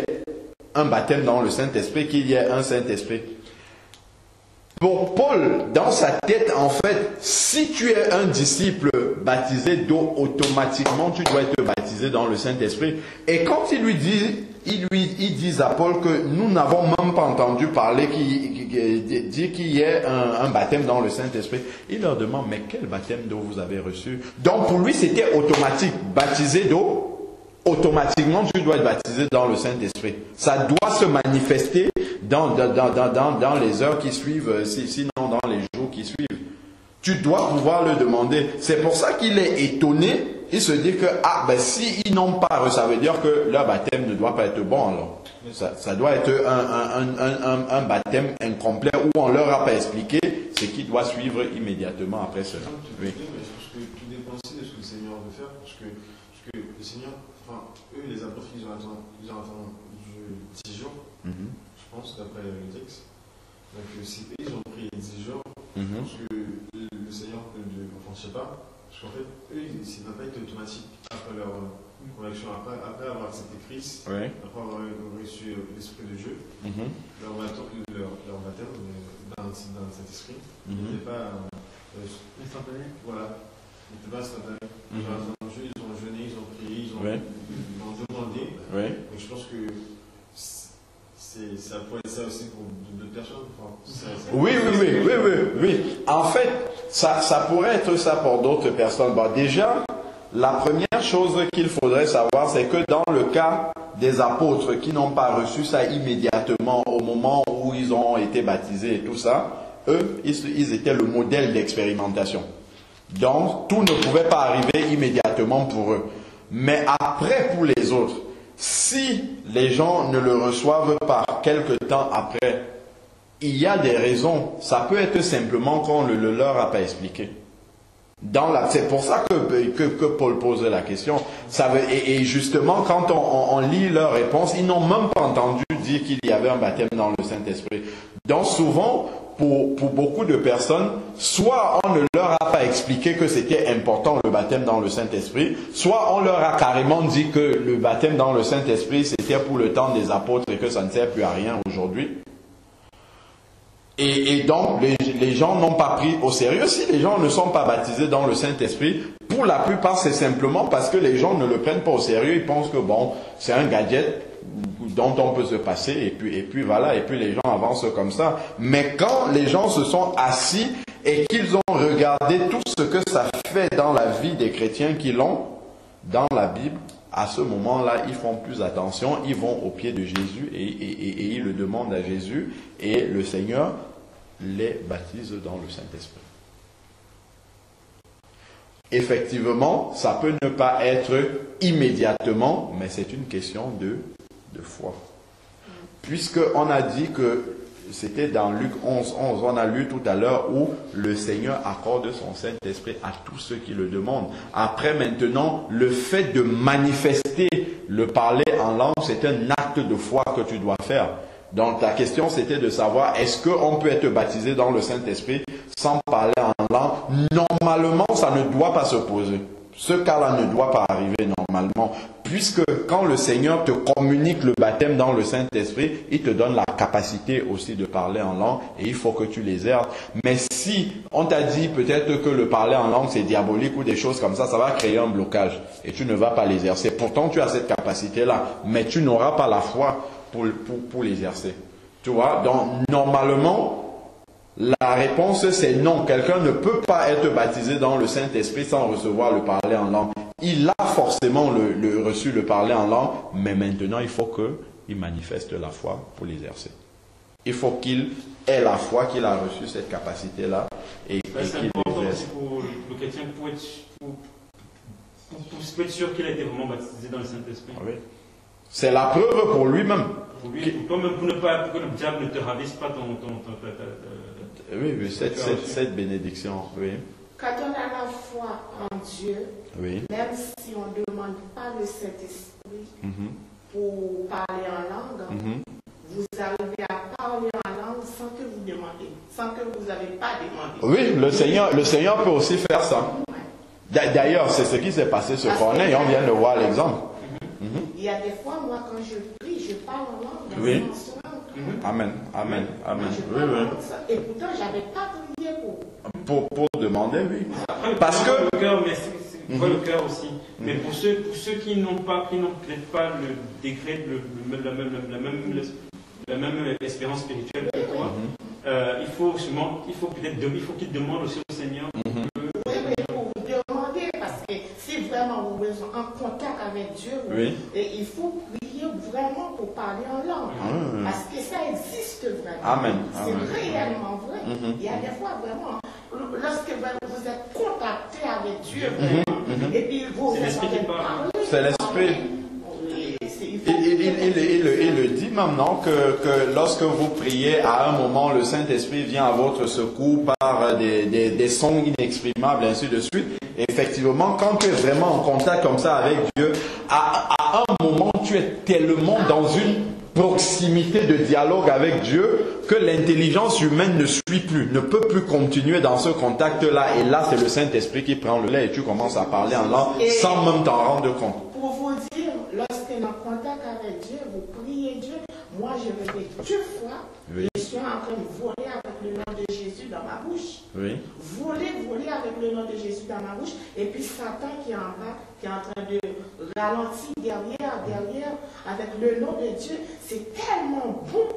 un baptême dans le Saint-Esprit, qu'il y ait un Saint-Esprit. Pour Paul, dans sa tête, en fait, si tu es un disciple baptisé d'eau, automatiquement tu dois être baptisé dans le Saint-Esprit. Et quand ils disent à Paul que nous n'avons même pas entendu parler dire qu'il y ait un baptême dans le Saint-Esprit, il leur demande: mais quel baptême d'eau vous avez reçu? Donc pour lui c'était automatique, baptisé d'eau. Automatiquement, tu dois être baptisé dans le Saint-Esprit. Ça doit se manifester dans les heures qui suivent, sinon dans les jours qui suivent. Tu dois pouvoir le demander. C'est pour ça qu'il est étonné. Il se dit que, si ils n'ont pas, ça veut dire que leur baptême ne doit pas être bon alors. Ça doit être un baptême incomplet où on leur a pas expliqué ce qui doit suivre immédiatement après cela. Oui. Mais je pense que tout dépend aussi de ce que le Seigneur veut faire. Parce que le Seigneur, eux, les apôtres, ils ont attendu 10 jours, je pense, d'après le texte. Donc, si eux, ils ont pris 10 jours, je pense que le Seigneur, je ne sais pas, parce qu'en fait, eux, ça n'a pas été automatique après leur conversion, après avoir accepté Christ, après avoir reçu l'Esprit de Dieu, leur baptême dans cet esprit, il n'était pas instantané. Voilà, il n'était pas instantané. Ils ont jeûné, ils ont prié, ils ont demandé. Mais je pense que ça pourrait être ça aussi pour d'autres personnes. Oui. En fait, ça pourrait être ça pour d'autres personnes. Bon, déjà, la première chose qu'il faudrait savoir, c'est que dans le cas des apôtres qui n'ont pas reçu ça immédiatement au moment où ils ont été baptisés et tout ça, eux, ils étaient le modèle d'expérimentation. Donc, tout ne pouvait pas arriver immédiatement pour eux. Mais après, pour les autres, si les gens ne le reçoivent pas quelque temps après, il y a des raisons. Ça peut être simplement qu'on ne le leur a pas expliqué. C'est pour ça que Paul pose la question. Et justement, quand on lit leurs réponses, ils n'ont même pas entendu dire qu'il y avait un baptême dans le Saint-Esprit. Donc souvent, pour beaucoup de personnes, soit on ne leur a pas expliqué que c'était important le baptême dans le Saint-Esprit, soit on leur a carrément dit que le baptême dans le Saint-Esprit c'était pour le temps des apôtres et que ça ne sert plus à rien aujourd'hui. Et donc, les gens n'ont pas pris au sérieux. Si les gens ne sont pas baptisés dans le Saint-Esprit, pour la plupart, c'est simplement parce que les gens ne le prennent pas au sérieux. Ils pensent que bon, c'est un gadget dont on peut se passer et puis voilà, et puis les gens avancent comme ça. Mais quand les gens se sont assis et qu'ils ont regardé tout ce que ça fait dans la vie des chrétiens qui l'ont dans la Bible, à ce moment-là, ils font plus attention, ils vont au pied de Jésus et ils le demandent à Jésus et le Seigneur les baptise dans le Saint-Esprit. Effectivement, ça peut ne pas être immédiatement, mais c'est une question de foi. Puisqu'on a dit que c'était dans Luc 11, on a lu tout à l'heure où le Seigneur accorde son Saint-Esprit à tous ceux qui le demandent. Après maintenant, le fait de manifester le parler en langue, c'est un acte de foi que tu dois faire. Donc la question c'était de savoir, est-ce qu'on peut être baptisé dans le Saint-Esprit sans parler en langue? Normalement, ça ne doit pas se poser. Ce cas-là ne doit pas arriver normalement, puisque quand le Seigneur te communique le baptême dans le Saint-Esprit, il te donne la capacité aussi de parler en langue et il faut que tu l'exerces. Mais si on t'a dit peut-être que le parler en langue c'est diabolique ou des choses comme ça, ça va créer un blocage et tu ne vas pas l'exercer. Pourtant tu as cette capacité-là, mais tu n'auras pas la foi pour l'exercer. Tu vois, donc normalement, la réponse c'est non. Quelqu'un ne peut pas être baptisé dans le Saint-Esprit sans recevoir le parler en langue. Il a forcément reçu le parler en langue, mais maintenant il faut qu'il manifeste la foi pour l'exercer. Il faut qu'il ait la foi qu'il a reçu cette capacité-là et c'est qu'il important l'exerce. aussi pour le chrétien pour être sûr qu'il a été vraiment baptisé dans le Saint-Esprit. Oui. C'est la preuve pour lui-même. Pour lui, pour que le diable ne te ravisse pas Oui, cette bénédiction, oui. Quand on a la foi en Dieu, Oui. même si on ne demande pas le Saint-Esprit pour parler en langue, vous arrivez à parler en langue sans que vous demandez, sans que vous n'avez pas demandé. Oui, le Seigneur peut aussi faire ça. D'ailleurs, c'est ce qui s'est passé sur Corneille, on vient de voir l'exemple. Il y a des fois, moi, quand je prie, je parle en langue. Dans Oui. mon Amen, amen, amen. Je Oui, parle en oui. langue, et pourtant, je n'avais pas prié Pour demander, oui. Après, Parce que le cœur, mais c'est le cœur aussi. Mais pour ceux qui n'ont peut-être pas le degré, la même espérance spirituelle que toi, il faut qu'ils demandent aussi au Seigneur. Oui, mais pour vous demander, parce que si vraiment vous êtes en contact avec Dieu, et il faut prier vraiment pour parler en langue. Parce que ça existe vraiment. Amen. C'est Amen. réellement vrai. Il y a des fois vraiment, lorsque vous êtes contacté avec Dieu, vraiment, et puis vous C'est êtes l'esprit qui en train de parle. parler, C'est l'esprit. Il le dit maintenant que lorsque vous priez, à un moment, le Saint-Esprit vient à votre secours par des sons inexprimables, et ainsi de suite. Et effectivement, quand tu es vraiment en contact comme ça avec Dieu, à un moment, tu es tellement dans une proximité de dialogue avec Dieu que l'intelligence humaine ne suit plus, ne peut plus continuer dans ce contact-là. Et là, c'est le Saint-Esprit qui prend le lait et tu commences à parler en langue sans même t'en rendre compte. Pour vous dire, lorsqu'on est en contact avec Dieu, vous priez Dieu. Moi, je me dis 2 fois, je suis en train de voler avec le nom de Jésus dans ma bouche. Oui. Voler avec le nom de Jésus dans ma bouche. Et puis Satan qui est en bas, qui est en train de ralentir derrière, avec le nom de Dieu. C'est tellement bon.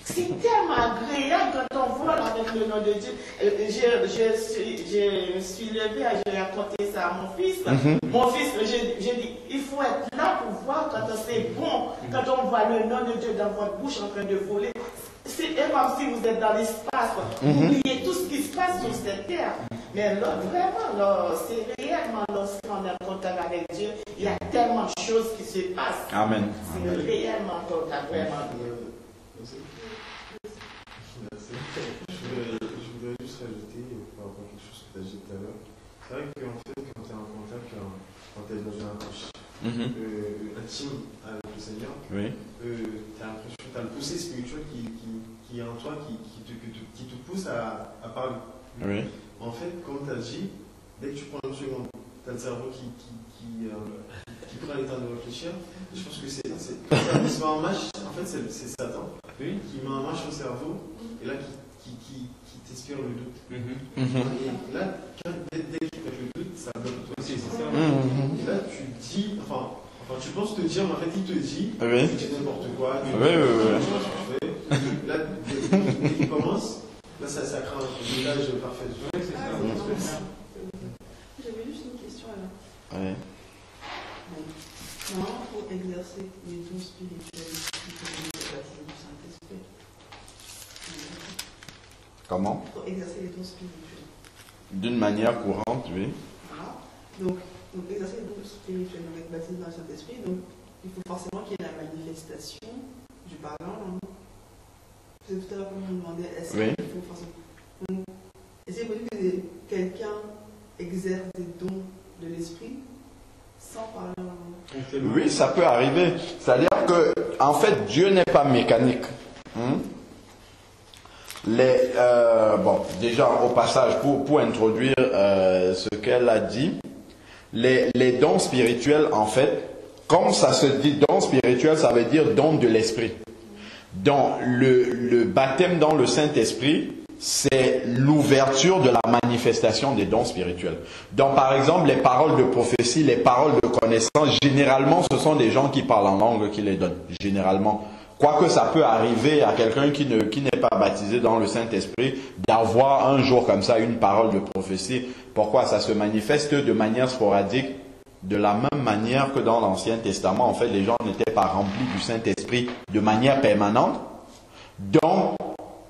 C'est tellement agréable quand on vole avec le nom de Dieu. Je me suis levée, j'ai raconté ça à mon fils. Mon fils, j'ai dit, il faut être là pour voir quand c'est bon, quand on voit le nom de Dieu dans votre bouche en train de voler. C'est comme si vous êtes dans l'espace. Vous oubliez tout ce qui se passe sur cette terre. Mais là, vraiment, c'est réellement lorsqu'on est en contact avec Dieu, il y a tellement de choses qui se passent. Amen. C'est réellement en contact, vraiment. Je voudrais juste rajouter par rapport à quelque chose que tu as dit tout à l'heure. C'est vrai qu'en fait, quand tu es en contact, quand tu es dans une approche intime avec le le Seigneur, Oui. tu as l'impression, tu as le poussé spirituel qui est en toi, qui te pousse à parler. Oui. En fait, comme tu as dit, dès que tu prends une seconde, tu as le cerveau qui prend le temps de réfléchir. Je pense que c'est ça qui se met en marche. En fait, c'est Satan qui met en marche le cerveau et là qui t'inspire le doute. Et là, dès que tu fais le doute, ça bloque toi aussi. Et là, tu dis, enfin, tu penses te dire, mais en fait, il te dit, tu dis n'importe quoi, tu fais. Là, dès qu'il commence, là, ça crée un village parfait. J'avais juste une question alors. Oui. Comment pour exercer les dons spirituels qui sont le baptême du Saint-Esprit? Comment? Pour exercer les dons spirituels. D'une manière courante, oui. Voilà. Donc exercer les dons spirituels avec le baptême dans le Saint-Esprit, donc il faut forcément qu'il y ait la manifestation du parler en langue. Tout à l'heure, vous me demandez, est-ce qu'il faut forcément. Donc, est-ce qu'il est possible que quelqu'un exerce des dons de l'esprit sans parler en langue? Oui, ça peut arriver. C'est-à-dire que, en fait, Dieu n'est pas mécanique. Bon, déjà, au passage, pour introduire ce qu'elle a dit, les dons spirituels, en fait, comme ça se dit don spirituel, ça veut dire don de l'esprit. Donc, le baptême dans le Saint-Esprit, c'est l'ouverture de la manifestation des dons spirituels. Donc, par exemple, les paroles de prophétie, les paroles de connaissance, généralement, ce sont des gens qui parlent en langue qui les donnent. Généralement. Quoique ça peut arriver à quelqu'un qui n'est pas baptisé dans le Saint-Esprit d'avoir un jour comme ça une parole de prophétie. Pourquoi? Ça se manifeste de manière sporadique, de la même manière que dans l'Ancien Testament. En fait, les gens n'étaient pas remplis du Saint-Esprit de manière permanente. Donc,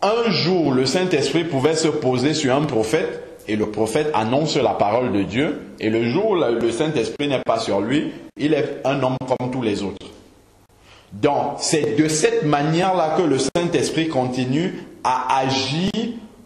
un jour, le Saint-Esprit pouvait se poser sur un prophète et le prophète annonce la parole de Dieu. Et le jour où le Saint-Esprit n'est pas sur lui, il est un homme comme tous les autres. Donc, c'est de cette manière-là que le Saint-Esprit continue à agir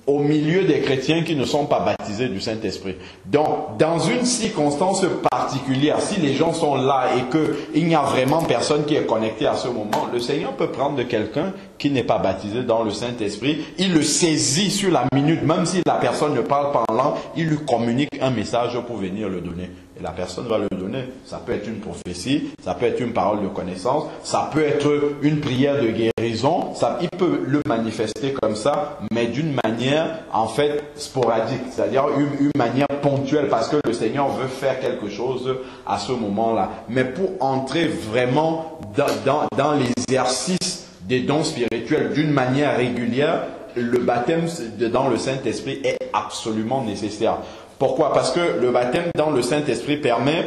au milieu des chrétiens qui ne sont pas baptisés du Saint-Esprit. Donc, dans une circonstance particulière, si les gens sont là et qu'il n'y a vraiment personne qui est connecté à ce moment, le Seigneur peut prendre de quelqu'un qui n'est pas baptisé dans le Saint-Esprit, il le saisit sur la minute, même si la personne ne parle pas en langue, il lui communique un message pour venir le donner. Et la personne va le donner. Ça peut être une prophétie, ça peut être une parole de connaissance, ça peut être une prière de guérison, il peut le manifester comme ça, mais d'une manière, en fait, sporadique, c'est-à-dire une manière ponctuelle, parce que le Seigneur veut faire quelque chose à ce moment-là. Mais pour entrer vraiment dans l'exercice des dons spirituels d'une manière régulière, le baptême dans le Saint-Esprit est absolument nécessaire. Pourquoi? Parce que le baptême dans le Saint-Esprit permet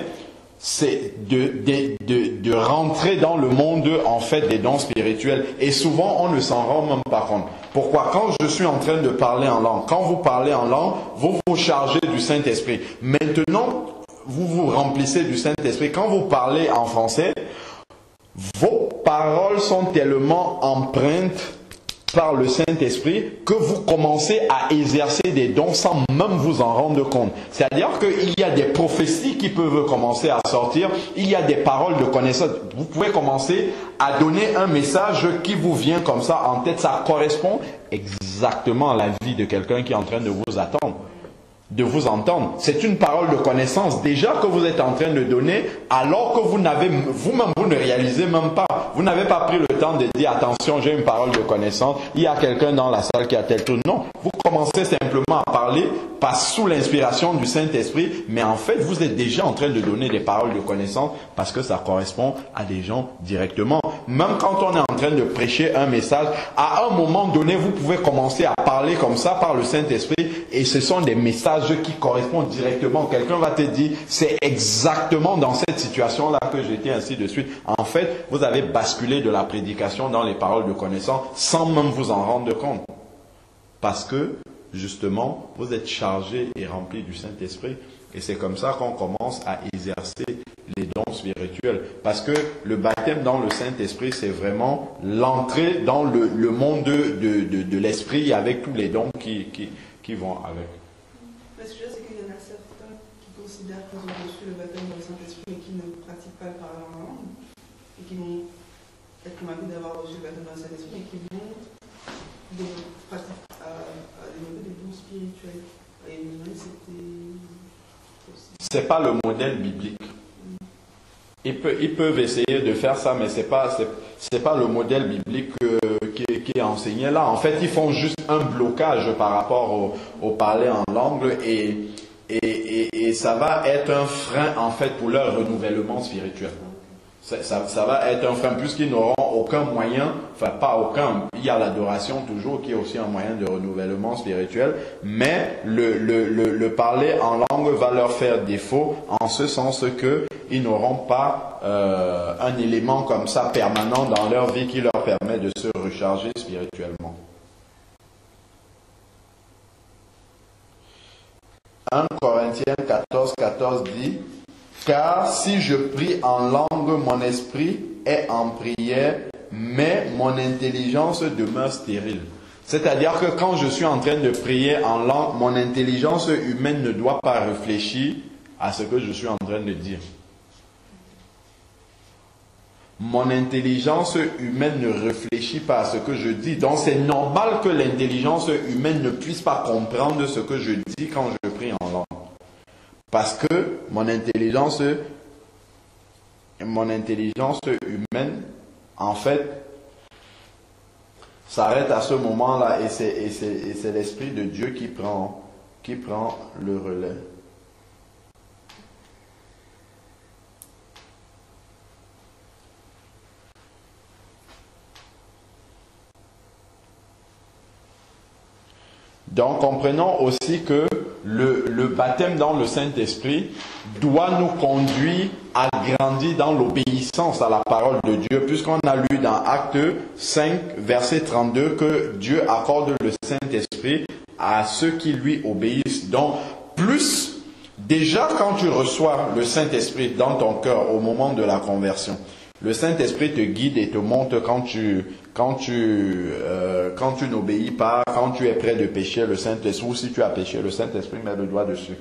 de rentrer dans le monde en fait des dons spirituels. Et souvent, on ne s'en rend même pas compte. Pourquoi? Quand je suis en train de parler en langue, quand vous parlez en langue, vous vous chargez du Saint-Esprit. Maintenant, vous vous remplissez du Saint-Esprit. Quand vous parlez en français, vos paroles sont tellement empreintes par le Saint-Esprit que vous commencez à exercer des dons sans même vous en rendre compte. C'est-à-dire qu'il y a des prophéties qui peuvent commencer à sortir, il y a des paroles de connaissance. Vous pouvez commencer à donner un message qui vous vient comme ça en tête. Ça correspond exactement à la vie de quelqu'un qui est en train de vous attendre, de vous entendre. C'est une parole de connaissance déjà que vous êtes en train de donner alors que vous-même, vous ne réalisez même pas. Vous n'avez pas pris le temps de dire attention, j'ai une parole de connaissance, il y a quelqu'un dans la salle qui a tel truc. Non, vous commencez simplement à parler pas sous l'inspiration du Saint-Esprit, mais en fait vous êtes déjà en train de donner des paroles de connaissance parce que ça correspond à des gens directement. Même quand on est en train de prêcher un message, à un moment donné vous pouvez commencer à parler comme ça par le Saint-Esprit et ce sont des messages qui correspondent directement. Quelqu'un va te dire c'est exactement dans cette situation-là que j'étais, ainsi de suite. En fait, vous avez basculé de la prédication dans les paroles de connaissance sans même vous en rendre compte. Parce que, justement, vous êtes chargé et rempli du Saint-Esprit. Et c'est comme ça qu'on commence à exercer les dons spirituels. Parce que le baptême dans le Saint-Esprit, c'est vraiment l'entrée dans le monde de l'Esprit avec tous les dons qui vont avec. Mais ce que je veux dire, c'est qu'il y en a certains qui considèrent qu'ils ont reçu le baptême dans le Saint-Esprit et qui ne pratiquent pas le parler en langue et qui vont ont envie d'avoir reçu le baptême dans le Saint-Esprit et qui vont à développer des dons spirituels. Et c'est pas le modèle biblique. Ils peuvent essayer de faire ça, mais c'est pas le modèle biblique qui est enseigné là. En fait, ils font juste un blocage par rapport au parler en langue et ça va être un frein en fait pour leur renouvellement spirituel. Ça va être un frein puisqu'ils n'auront aucun moyen, enfin pas aucun, il y a l'adoration toujours qui est aussi un moyen de renouvellement spirituel, mais le parler en langue va leur faire défaut en ce sens que ils n'auront pas un élément comme ça permanent dans leur vie qui leur permet de se recharger spirituellement. 1 Corinthiens 14 dit: car si je prie en langue, mon esprit est en prière, mais mon intelligence demeure stérile. C'est-à-dire que quand je suis en train de prier en langue, mon intelligence humaine ne doit pas réfléchir à ce que je suis en train de dire. Mon intelligence humaine ne réfléchit pas à ce que je dis. Donc c'est normal que l'intelligence humaine ne puisse pas comprendre ce que je dis quand je prie en langue. Parce que mon intelligence humaine, en fait, s'arrête à ce moment-là et c'est l'Esprit de Dieu qui prend le relais. Donc, comprenons aussi que le baptême dans le Saint-Esprit doit nous conduire à grandir dans l'obéissance à la parole de Dieu, puisqu'on a lu dans Actes 5, verset 32, que Dieu accorde le Saint-Esprit à ceux qui lui obéissent. Donc, déjà quand tu reçois le Saint-Esprit dans ton cœur au moment de la conversion, le Saint-Esprit te guide et te montre quand tu n'obéis pas, quand tu es prêt de pécher, le Saint-Esprit, ou si tu as péché, le Saint-Esprit met le doigt dessus.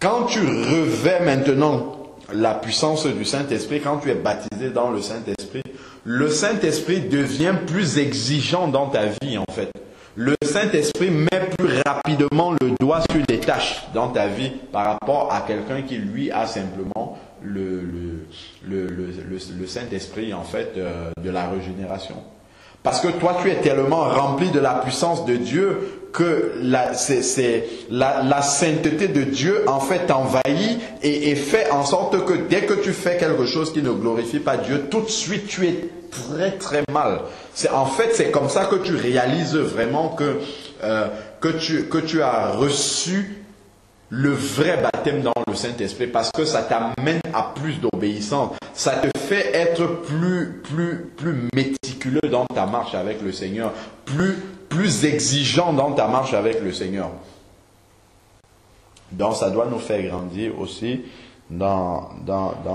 Quand tu revêts maintenant la puissance du Saint-Esprit, quand tu es baptisé dans le Saint-Esprit devient plus exigeant dans ta vie en fait. Le Saint-Esprit met plus rapidement le doigt sur des tâches dans ta vie par rapport à quelqu'un qui lui a simplement le Saint-Esprit en fait de la régénération. Parce que toi tu es tellement rempli de la puissance de Dieu que la sainteté de Dieu en fait t'envahit et fait en sorte que dès que tu fais quelque chose qui ne glorifie pas Dieu, tout de suite tu es très très mal. C'est comme ça que tu réalises vraiment que tu as reçu le vrai baptême dans le Saint-Esprit, parce que ça t'amène à plus d'obéissance. Ça te fait être plus méticuleux dans ta marche avec le Seigneur, plus exigeant dans ta marche avec le Seigneur. Donc ça doit nous faire grandir aussi dans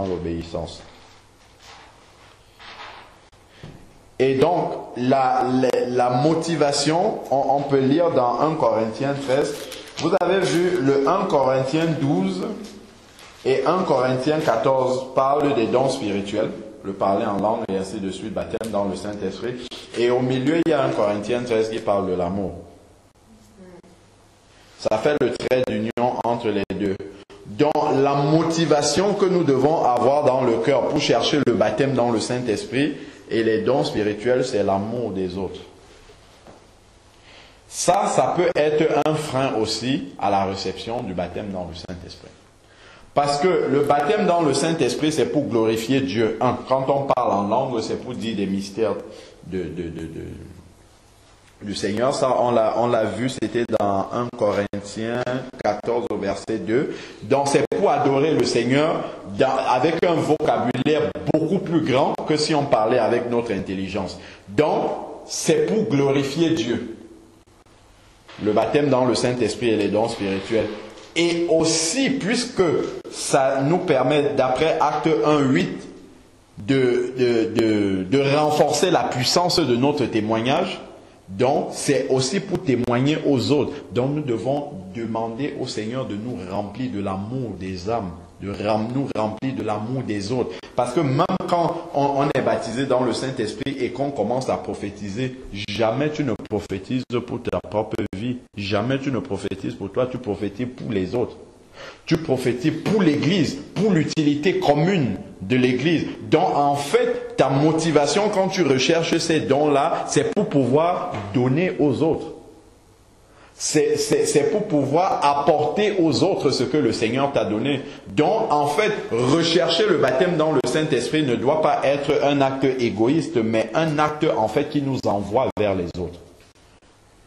l'obéissance. Et donc la motivation, on peut lire dans 1 Corinthiens 13. Vous avez vu le 1 Corinthiens 12 et 1 Corinthiens 14 parlent des dons spirituels, le parler en langue et ainsi de suite, baptême dans le Saint-Esprit. Et au milieu, il y a 1 Corinthiens 13 qui parle de l'amour. Ça fait le trait d'union entre les deux. Donc la motivation que nous devons avoir dans le cœur pour chercher le baptême dans le Saint-Esprit et les dons spirituels, c'est l'amour des autres. Ça peut être un frein aussi à la réception du baptême dans le Saint-Esprit. Parce que le baptême dans le Saint-Esprit, c'est pour glorifier Dieu. Quand on parle en langue, c'est pour dire des mystères du Seigneur. Ça, on l'a vu, c'était dans 1 Corinthiens 14 au verset 2. Donc c'est pour adorer le Seigneur avec un vocabulaire beaucoup plus grand que si on parlait avec notre intelligence. Donc c'est pour glorifier Dieu. Le baptême dans le Saint-Esprit et les dons spirituels. Et aussi, puisque ça nous permet, d'après Acte 1:8, de renforcer la puissance de notre témoignage, donc c'est aussi pour témoigner aux autres. Donc nous devons demander au Seigneur de nous remplir de l'amour des âmes, nous remplir de l'amour des autres. Parce que même quand on est baptisé dans le Saint-Esprit et qu'on commence à prophétiser, jamais tu ne prophétises pour ta propre vie. Jamais tu ne prophétises pour toi, tu prophétises pour les autres. Tu prophétises pour l'Église, pour l'utilité commune de l'Église. Donc en fait, ta motivation quand tu recherches ces dons-là, c'est pour pouvoir donner aux autres. C'est pour pouvoir apporter aux autres ce que le Seigneur t'a donné. Donc, en fait, rechercher le baptême dans le Saint-Esprit ne doit pas être un acte égoïste, mais un acte, en fait, qui nous envoie vers les autres.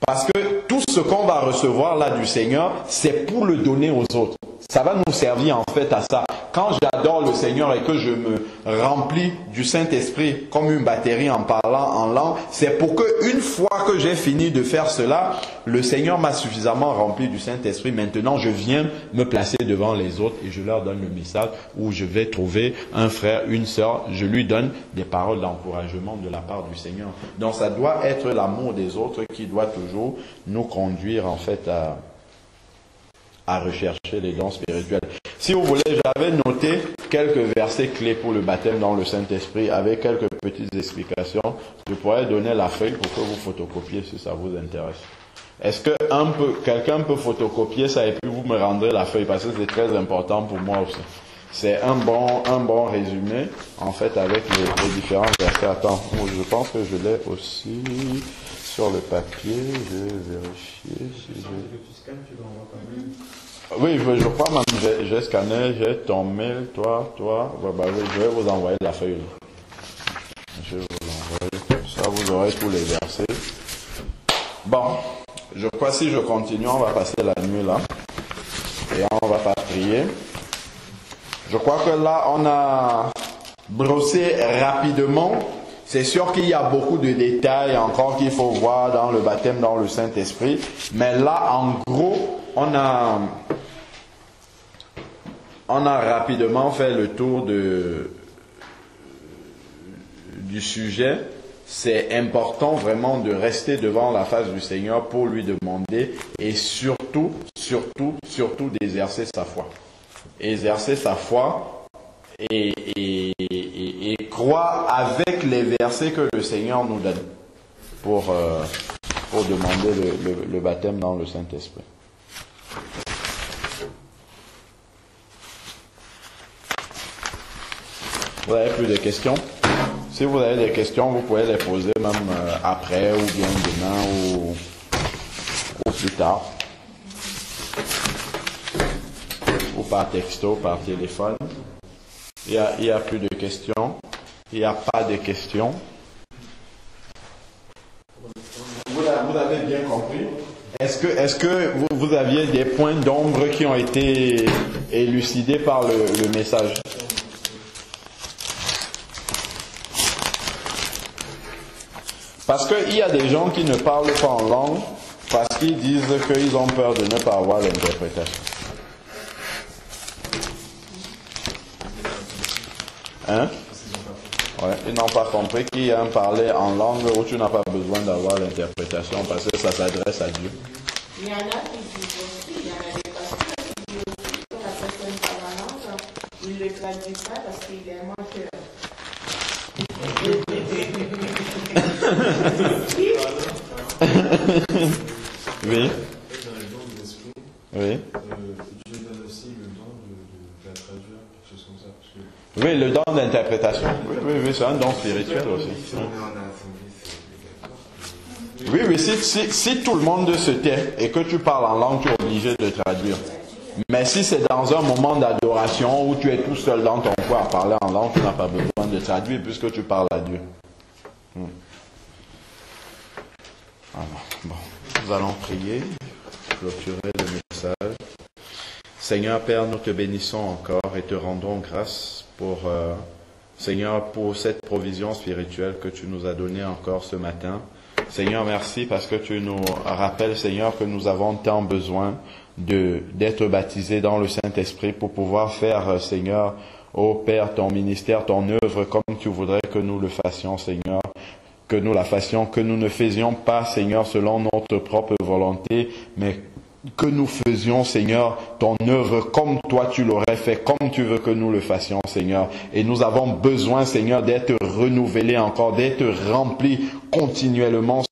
Parce que tout ce qu'on va recevoir là du Seigneur, c'est pour le donner aux autres. Ça va nous servir, en fait, à ça. Quand j'adore le Seigneur et que je me remplis du Saint-Esprit comme une batterie en parlant en langue, c'est pour que une fois que j'ai fini de faire cela, le Seigneur m'a suffisamment rempli du Saint-Esprit. Maintenant, je viens me placer devant les autres et je leur donne le message où je vais trouver un frère, une sœur. Je lui donne des paroles d'encouragement de la part du Seigneur. Donc, ça doit être l'amour des autres qui doit toujours nous conduire, en fait, à rechercher les dons spirituels. Si vous voulez, j'avais noté quelques versets clés pour le baptême dans le Saint-Esprit avec quelques petites explications. Je pourrais donner la feuille pour que vous photocopiez si ça vous intéresse. Est-ce que quelqu'un peut photocopier ça et puis vous me rendrez la feuille parce que c'est très important pour moi aussi. C'est un bon résumé en fait avec les différents versets. Attends, je pense que je l'ai aussi sur le papier. Je vais vérifier si Oui, je crois même, j'ai scanné, j'ai ton mail, toi, oui, je vais vous envoyer la feuille. Je vais vous envoyer, ça vous aurez tous les versets. Bon, je crois que si je continue, on va passer la nuit là, et on va pas prier. Je crois que là, on a brossé rapidement. C'est sûr qu'il y a beaucoup de détails encore qu'il faut voir dans le baptême dans le Saint-Esprit, mais là, en gros, on a rapidement fait le tour du sujet. C'est important vraiment de rester devant la face du Seigneur pour lui demander et surtout d'exercer sa foi. Exercer sa foi et croire avec les versets que le Seigneur nous donne pour demander le baptême dans le Saint-Esprit. Vous avez plus de questions? Si vous avez des questions, vous pouvez les poser même après ou bien demain ou plus tard. Ou par texto, par téléphone. Il y a plus de questions. Il n'y a pas de questions. Vous avez bien compris? Est-ce que vous aviez des points d'ombre qui ont été élucidés par le message? Parce qu'il y a des gens qui ne parlent pas en langue parce qu'ils disent qu'ils ont peur de ne pas avoir l'interprétation. Hein? Ouais, ils n'ont pas compris qu'il y a un parler en langue où tu n'as pas besoin d'avoir l'interprétation parce que ça s'adresse à Dieu. Il y en a qui disent aussi, il y en a des pasteurs qui disent aussi que la personne parle en langue, il ne le traduit pas parce qu'il est menteur. Oui. Dans le don de l'esprit, Oui. Dieu donne aussi le don de la traduire, quelque chose comme ça. Parce que... Oui, le don d'interprétation. Oui, c'est un don spirituel aussi. Oui, si tout le monde se tait et que tu parles en langue, tu es obligé de traduire. Mais si c'est dans un moment d'adoration où tu es tout seul dans ton coin à parler en langue, tu n'as pas besoin de traduire puisque tu parles à Dieu. Alors, bon, nous allons prier, clôturer le message. Seigneur Père, nous te bénissons encore et te rendons grâce pour, Seigneur, pour cette provision spirituelle que tu nous as donnée encore ce matin. Seigneur, merci parce que tu nous rappelles, Seigneur, que nous avons tant besoin d'être baptisés dans le Saint-Esprit pour pouvoir faire, Seigneur, ô Père, ton ministère, ton œuvre comme tu voudrais que nous le fassions, Seigneur. Que nous la fassions, que nous ne faisions pas, Seigneur, selon notre propre volonté, mais que nous faisions, Seigneur, ton œuvre comme toi tu l'aurais fait, comme tu veux que nous le fassions, Seigneur. Et nous avons besoin, Seigneur, d'être renouvelés encore, d'être remplis continuellement,